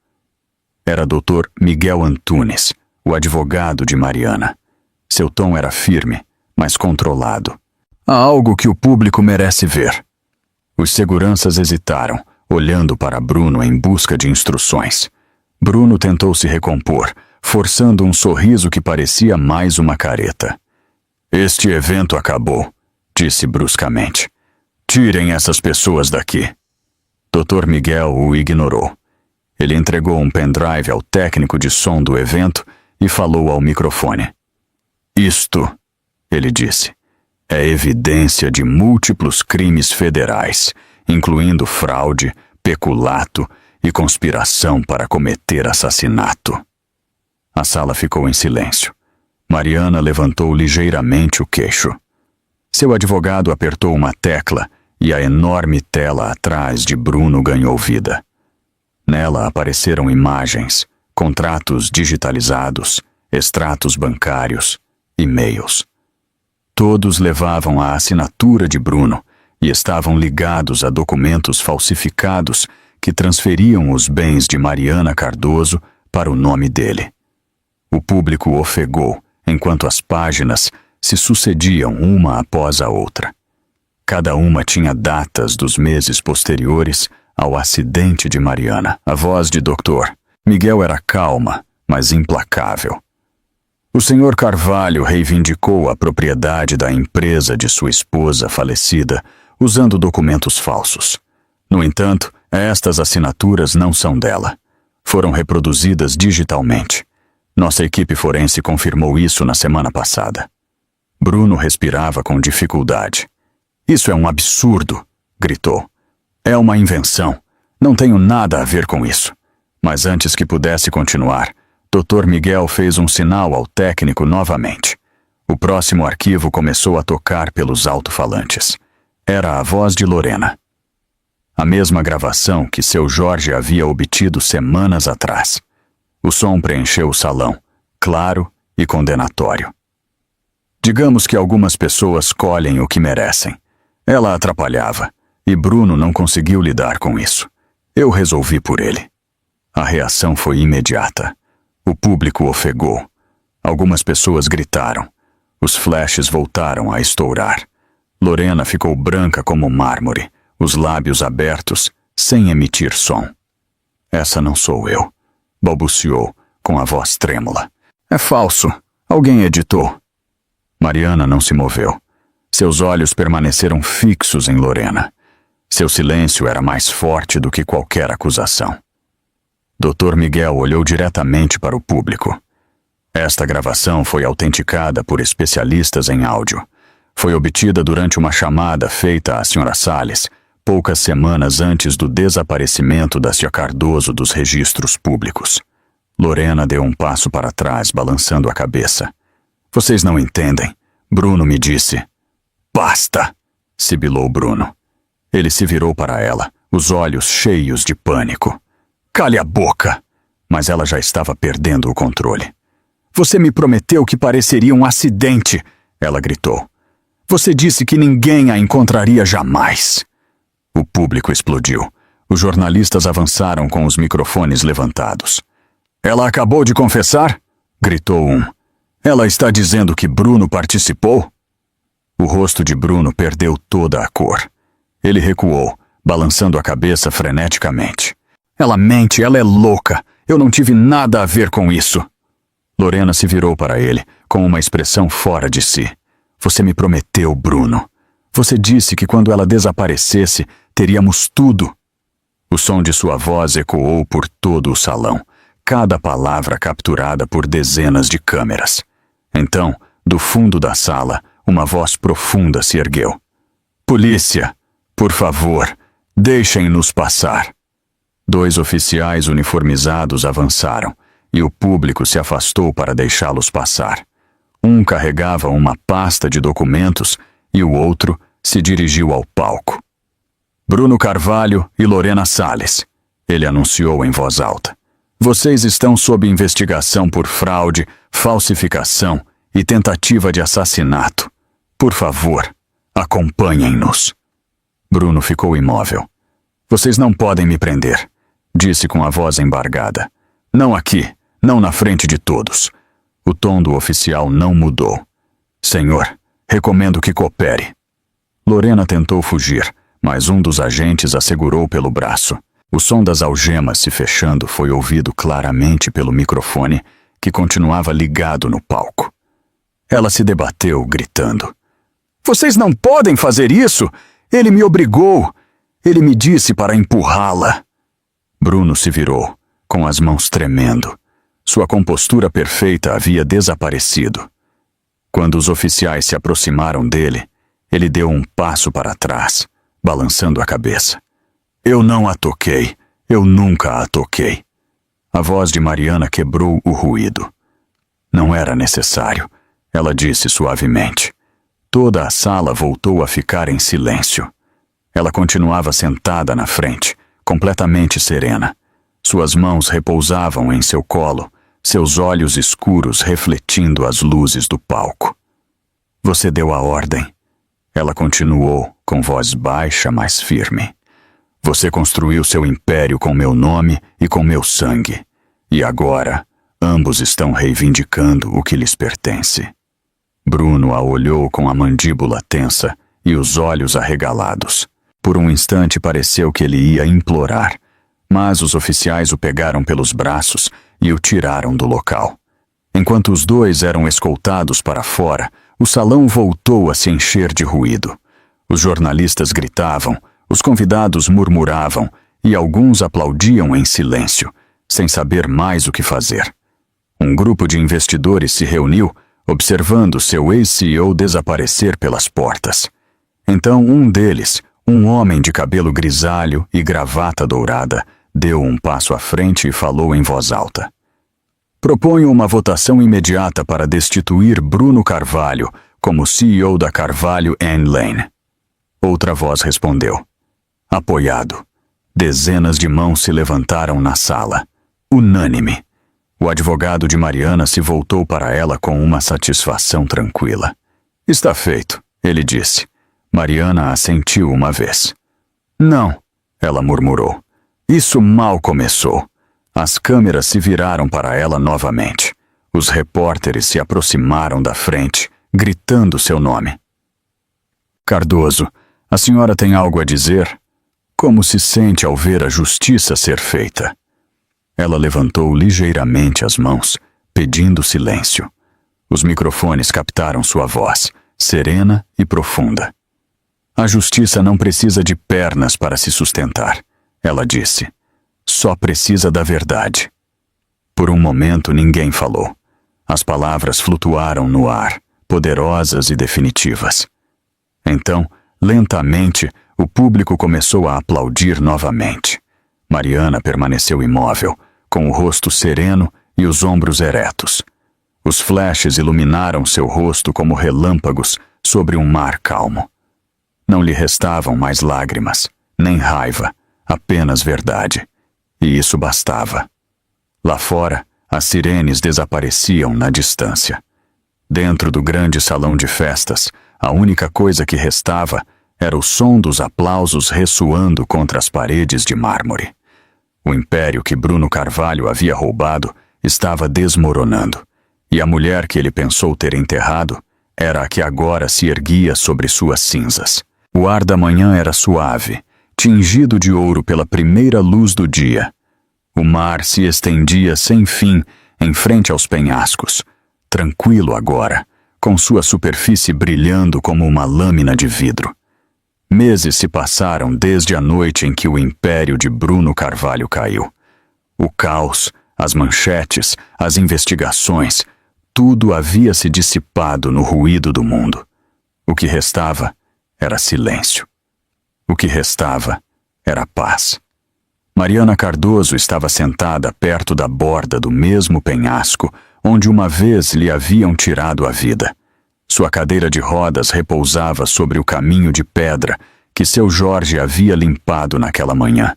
A: Era Dr. Miguel Antunes, o advogado de Mariana. Seu tom era firme, mas controlado. "Há algo que o público merece ver." Os seguranças hesitaram, olhando para Bruno em busca de instruções. Bruno tentou se recompor, forçando um sorriso que parecia mais uma careta. "Este evento acabou", disse bruscamente. "Tirem essas pessoas daqui." Dr. Miguel o ignorou. Ele entregou um pendrive ao técnico de som do evento e falou ao microfone. "Isto", ele disse, "é evidência de múltiplos crimes federais, incluindo fraude, peculato e conspiração para cometer assassinato." A sala ficou em silêncio. Mariana levantou ligeiramente o queixo. Seu advogado apertou uma tecla e a enorme tela atrás de Bruno ganhou vida. Nela apareceram imagens, contratos digitalizados, extratos bancários, e-mails. Todos levavam a assinatura de Bruno e estavam ligados a documentos falsificados que transferiam os bens de Mariana Cardoso para o nome dele. O público ofegou enquanto as páginas se sucediam uma após a outra. Cada uma tinha datas dos meses posteriores ao acidente de Mariana. A voz de Dr. Miguel era calma, mas implacável. "O Sr. Carvalho reivindicou a propriedade da empresa de sua esposa falecida usando documentos falsos. No entanto, estas assinaturas não são dela. Foram reproduzidas digitalmente. Nossa equipe forense confirmou isso na semana passada." Bruno respirava com dificuldade. "Isso é um absurdo", gritou. "É uma invenção. Não tenho nada a ver com isso." Mas antes que pudesse continuar, Dr. Miguel fez um sinal ao técnico novamente. O próximo arquivo começou a tocar pelos alto-falantes. Era a voz de Lorena. A mesma gravação que seu Jorge havia obtido semanas atrás. O som preencheu o salão, claro e condenatório. "Digamos que algumas pessoas colhem o que merecem. Ela atrapalhava, e Bruno não conseguiu lidar com isso. Eu resolvi por ele." A reação foi imediata. O público ofegou. Algumas pessoas gritaram. Os flashes voltaram a estourar. Lorena ficou branca como mármore, os lábios abertos, sem emitir som. "Essa não sou eu", balbuciou, com a voz trêmula. "É falso. Alguém editou." Mariana não se moveu. Seus olhos permaneceram fixos em Lorena. Seu silêncio era mais forte do que qualquer acusação. Dr. Miguel olhou diretamente para o público. "Esta gravação foi autenticada por especialistas em áudio. Foi obtida durante uma chamada feita à Sra. Salles, poucas semanas antes do desaparecimento da Sra. Cardoso dos registros públicos." Lorena deu um passo para trás, balançando a cabeça. "Vocês não entendem." Bruno me disse. "Basta!" sibilou Bruno. Ele se virou para ela, os olhos cheios de pânico. "Cale a boca!" Mas ela já estava perdendo o controle. "Você me prometeu que pareceria um acidente!" ela gritou. "Você disse que ninguém a encontraria jamais!" O público explodiu. Os jornalistas avançaram com os microfones levantados. "Ela acabou de confessar?" gritou um. Ela está dizendo que Bruno participou? O rosto de Bruno perdeu toda a cor. Ele recuou, balançando a cabeça freneticamente. Ela mente, ela é louca. Eu não tive nada a ver com isso. Lorena se virou para ele, com uma expressão fora de si. Você me prometeu, Bruno. Você disse que quando ela desaparecesse, teríamos tudo. O som de sua voz ecoou por todo o salão, cada palavra capturada por dezenas de câmeras. Então, do fundo da sala, uma voz profunda se ergueu. Polícia, por favor, deixem-nos passar. 2 oficiais uniformizados avançaram, e o público se afastou para deixá-los passar. Um carregava uma pasta de documentos e o outro se dirigiu ao palco. Bruno Carvalho e Lorena Salles, ele anunciou em voz alta. Vocês estão sob investigação por fraude, falsificação e tentativa de assassinato. Por favor, acompanhem-nos. Bruno ficou imóvel. Vocês não podem me prender, disse com a voz embargada. Não aqui, não na frente de todos. O tom do oficial não mudou. Senhor, recomendo que coopere. Lorena tentou fugir, mas um dos agentes a segurou pelo braço. O som das algemas se fechando foi ouvido claramente pelo microfone, que continuava ligado no palco. Ela se debateu, gritando. Vocês não podem fazer isso! Ele me obrigou! Ele me disse para empurrá-la. Bruno se virou, com as mãos tremendo. Sua compostura perfeita havia desaparecido. Quando os oficiais se aproximaram dele, ele deu um passo para trás, balançando a cabeça. Eu não a toquei. Eu nunca a toquei. A voz de Mariana quebrou o ruído. Não era necessário, ela disse suavemente. Toda a sala voltou a ficar em silêncio. Ela continuava sentada na frente, completamente serena. Suas mãos repousavam em seu colo, seus olhos escuros refletindo as luzes do palco. Você deu a ordem. Ela continuou, com voz baixa, mas firme. Você construiu seu império com meu nome e com meu sangue. E agora, ambos estão reivindicando o que lhes pertence. Bruno a olhou com a mandíbula tensa e os olhos arregalados. Por um instante pareceu que ele ia implorar, mas os oficiais o pegaram pelos braços e o tiraram do local. Enquanto os dois eram escoltados para fora, o salão voltou a se encher de ruído. Os jornalistas gritavam, os convidados murmuravam e alguns aplaudiam em silêncio, sem saber mais o que fazer. Um grupo de investidores se reuniu, observando seu ex-CEO desaparecer pelas portas. Então um deles, um homem de cabelo grisalho e gravata dourada, deu um passo à frente e falou em voz alta. Proponho uma votação imediata para destituir Bruno Carvalho como CEO da Carvalho Lane. Outra voz respondeu. Apoiado. Dezenas de mãos se levantaram na sala. Unânime. O advogado de Mariana se voltou para ela com uma satisfação tranquila. Está feito, ele disse. Mariana assentiu uma vez. Não, ela murmurou. Isso mal começou. As câmeras se viraram para ela novamente. Os repórteres se aproximaram da frente, gritando seu nome. Cardoso, a senhora tem algo a dizer? Como se sente ao ver a justiça ser feita? Ela levantou ligeiramente as mãos, pedindo silêncio. Os microfones captaram sua voz, serena e profunda. A justiça não precisa de pernas para se sustentar, ela disse. Só precisa da verdade. Por um momento ninguém falou. As palavras flutuaram no ar, poderosas e definitivas. Então, lentamente, o público começou a aplaudir novamente. Mariana permaneceu imóvel, com o rosto sereno e os ombros eretos. Os flashes iluminaram seu rosto como relâmpagos sobre um mar calmo. Não lhe restavam mais lágrimas, nem raiva, apenas verdade. E isso bastava. Lá fora, as sirenes desapareciam na distância. Dentro do grande salão de festas, a única coisa que restava era o som dos aplausos ressoando contra as paredes de mármore. O império que Bruno Carvalho havia roubado estava desmoronando, e a mulher que ele pensou ter enterrado era a que agora se erguia sobre suas cinzas. O ar da manhã era suave, tingido de ouro pela primeira luz do dia. O mar se estendia sem fim em frente aos penhascos, tranquilo agora, com sua superfície brilhando como uma lâmina de vidro. Meses se passaram desde a noite em que o império de Bruno Carvalho caiu. O caos, as manchetes, as investigações, tudo havia se dissipado no ruído do mundo. O que restava era silêncio. O que restava era paz. Mariana Cardoso estava sentada perto da borda do mesmo penhasco onde uma vez lhe haviam tirado a vida. Sua cadeira de rodas repousava sobre o caminho de pedra que seu Jorge havia limpado naquela manhã.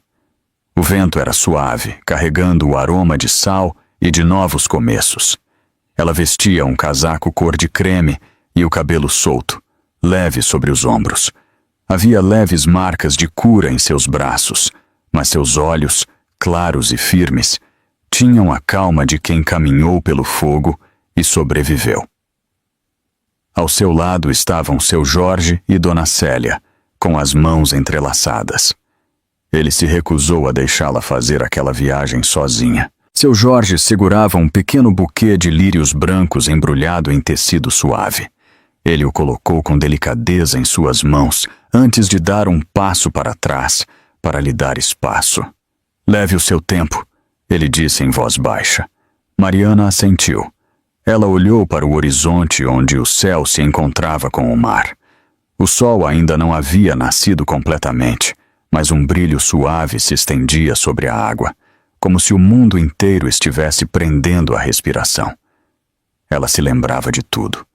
A: O vento era suave, carregando o aroma de sal e de novos começos. Ela vestia um casaco cor de creme e o cabelo solto, leve sobre os ombros. Havia leves marcas de cura em seus braços, mas seus olhos, claros e firmes, tinham a calma de quem caminhou pelo fogo e sobreviveu. Ao seu lado estavam seu Jorge e Dona Célia, com as mãos entrelaçadas. Ele se recusou a deixá-la fazer aquela viagem sozinha. Seu Jorge segurava um pequeno buquê de lírios brancos embrulhado em tecido suave. Ele o colocou com delicadeza em suas mãos, antes de dar um passo para trás, para lhe dar espaço. "Leve o seu tempo", ele disse em voz baixa. Mariana assentiu. Ela olhou para o horizonte onde o céu se encontrava com o mar. O sol ainda não havia nascido completamente, mas um brilho suave se estendia sobre a água, como se o mundo inteiro estivesse prendendo a respiração. Ela se lembrava de tudo.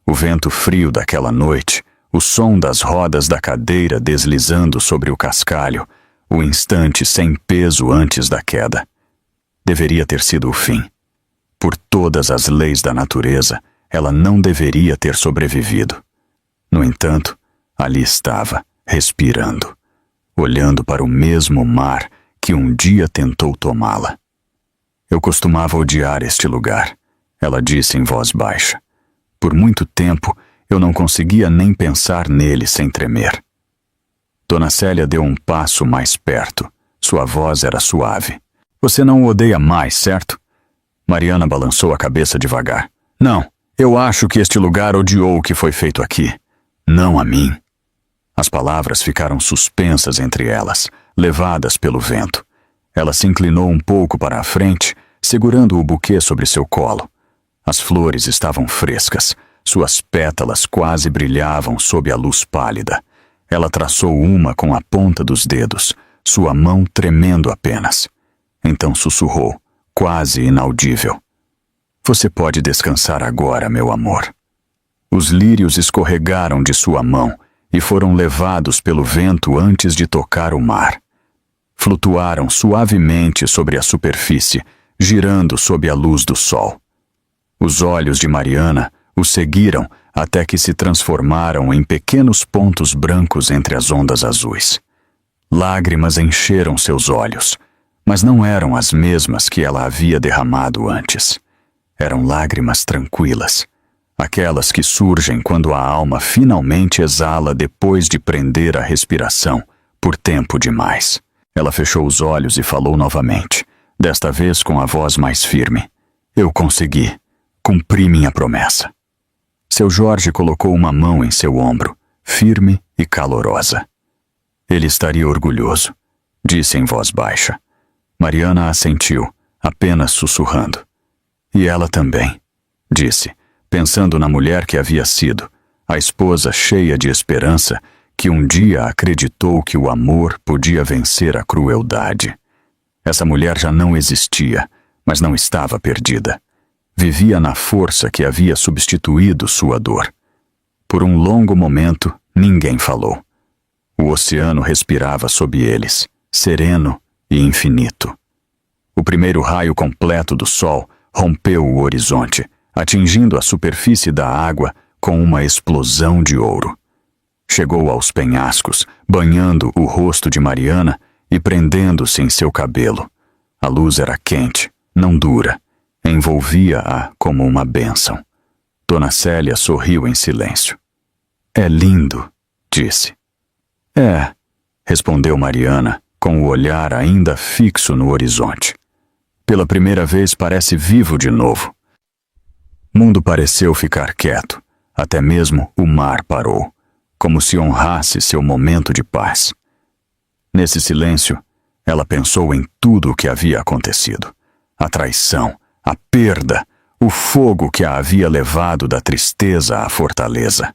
A: O vento frio daquela noite, o som das rodas da cadeira deslizando sobre o cascalho, o instante sem peso antes da queda. Deveria ter sido o fim. Por todas as leis da natureza, ela não deveria ter sobrevivido. No entanto, ali estava, respirando, olhando para o mesmo mar que um dia tentou tomá-la. "Eu costumava odiar este lugar", ela disse em voz baixa. "Por muito tempo, eu não conseguia nem pensar nele sem tremer." Dona Célia deu um passo mais perto. Sua voz era suave. "Você não o odeia mais, certo?" Mariana balançou a cabeça devagar. "Não, eu acho que este lugar odiou o que foi feito aqui. Não a mim." As palavras ficaram suspensas entre elas, levadas pelo vento. Ela se inclinou um pouco para a frente, segurando o buquê sobre seu colo. As flores estavam frescas, suas pétalas quase brilhavam sob a luz pálida. Ela traçou uma com a ponta dos dedos, sua mão tremendo apenas. Então sussurrou, quase inaudível: "Você pode descansar agora, meu amor." Os lírios escorregaram de sua mão e foram levados pelo vento antes de tocar o mar. Flutuaram suavemente sobre a superfície, girando sob a luz do sol. Os olhos de Mariana o seguiram até que se transformaram em pequenos pontos brancos entre as ondas azuis. Lágrimas encheram seus olhos, mas não eram as mesmas que ela havia derramado antes. Eram lágrimas tranquilas, aquelas que surgem quando a alma finalmente exala depois de prender a respiração por tempo demais. Ela fechou os olhos e falou novamente, desta vez com a voz mais firme: "Eu consegui. Cumpri minha promessa." Seu Jorge colocou uma mão em seu ombro, firme e calorosa. "Ele estaria orgulhoso", disse em voz baixa. Mariana assentiu, apenas sussurrando. "E ela também", disse, pensando na mulher que havia sido, a esposa cheia de esperança que um dia acreditou que o amor podia vencer a crueldade. Essa mulher já não existia, mas não estava perdida. Vivia na força que havia substituído sua dor. Por um longo momento, ninguém falou. O oceano respirava sob eles, sereno e infinito. O primeiro raio completo do sol rompeu o horizonte, atingindo a superfície da água com uma explosão de ouro. Chegou aos penhascos, banhando o rosto de Mariana e prendendo-se em seu cabelo. A luz era quente, não dura. envolvia-a como uma bênção. Dona Célia sorriu em silêncio. É lindo, disse. É, respondeu Mariana, com o olhar ainda fixo no horizonte. Pela primeira vez parece vivo de novo. O mundo pareceu ficar quieto, até mesmo o mar parou, como se honrasse seu momento de paz. Nesse silêncio, ela pensou em tudo o que havia acontecido. A traição, a perda, o fogo que a havia levado da tristeza à fortaleza.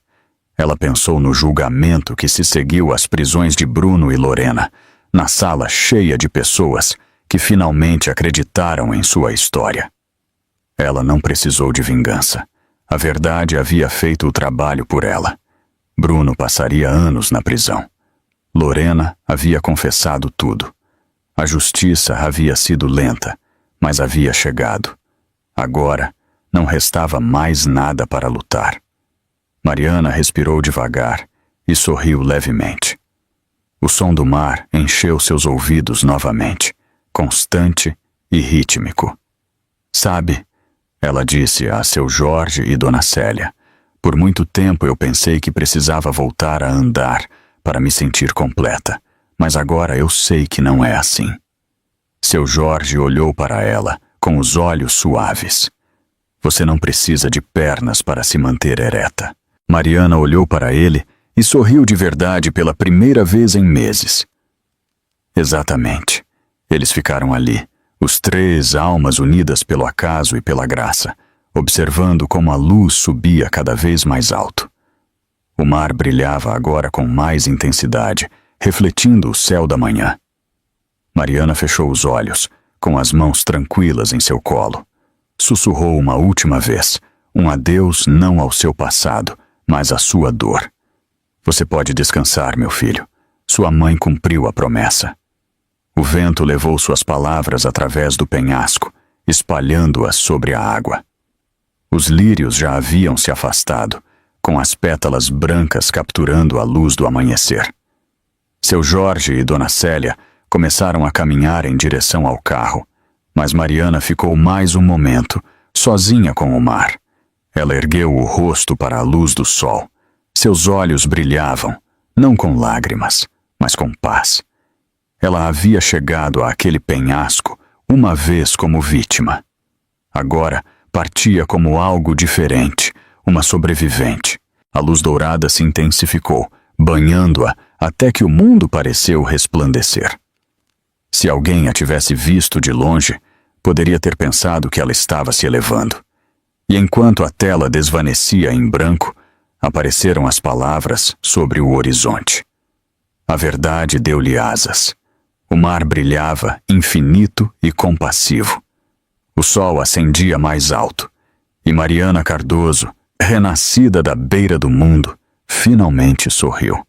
A: Ela pensou no julgamento que se seguiu às prisões de Bruno e Lorena, na sala cheia de pessoas que finalmente acreditaram em sua história. Ela não precisou de vingança. A verdade havia feito o trabalho por ela. Bruno passaria anos na prisão. Lorena havia confessado tudo. A justiça havia sido lenta, mas havia chegado. Agora, não restava mais nada para lutar. Mariana respirou devagar e sorriu levemente. O som do mar encheu seus ouvidos novamente, constante e rítmico. Sabe, ela disse a seu Jorge e Dona Célia, por muito tempo eu pensei que precisava voltar a andar para me sentir completa, mas agora eu sei que não é assim. Seu Jorge olhou para ela com os olhos suaves. Você não precisa de pernas para se manter ereta. Mariana olhou para ele e sorriu de verdade pela primeira vez em meses. Exatamente. Eles ficaram ali, os três almas unidas pelo acaso e pela graça, observando como a luz subia cada vez mais alto. O mar brilhava agora com mais intensidade, refletindo o céu da manhã. Mariana fechou os olhos, com as mãos tranquilas em seu colo. Sussurrou uma última vez, um adeus não ao seu passado, mas à sua dor. Você pode descansar, meu filho. Sua mãe cumpriu a promessa. O vento levou suas palavras através do penhasco, espalhando-as sobre a água. Os lírios já haviam se afastado, com as pétalas brancas capturando a luz do amanhecer. Seu Jorge e Dona Célia começaram a caminhar em direção ao carro, mas Mariana ficou mais um momento, sozinha com o mar. Ela ergueu o rosto para a luz do sol. Seus olhos brilhavam, não com lágrimas, mas com paz. Ela havia chegado àquele penhasco uma vez como vítima. Agora partia como algo diferente, uma sobrevivente. A luz dourada se intensificou, banhando-a até que o mundo pareceu resplandecer. Se alguém a tivesse visto de longe, poderia ter pensado que ela estava se elevando. E enquanto a tela desvanecia em branco, apareceram as palavras sobre o horizonte. A verdade deu-lhe asas. O mar brilhava, infinito e compassivo. O sol ascendia mais alto, e Mariana Cardoso, renascida da beira do mundo, finalmente sorriu.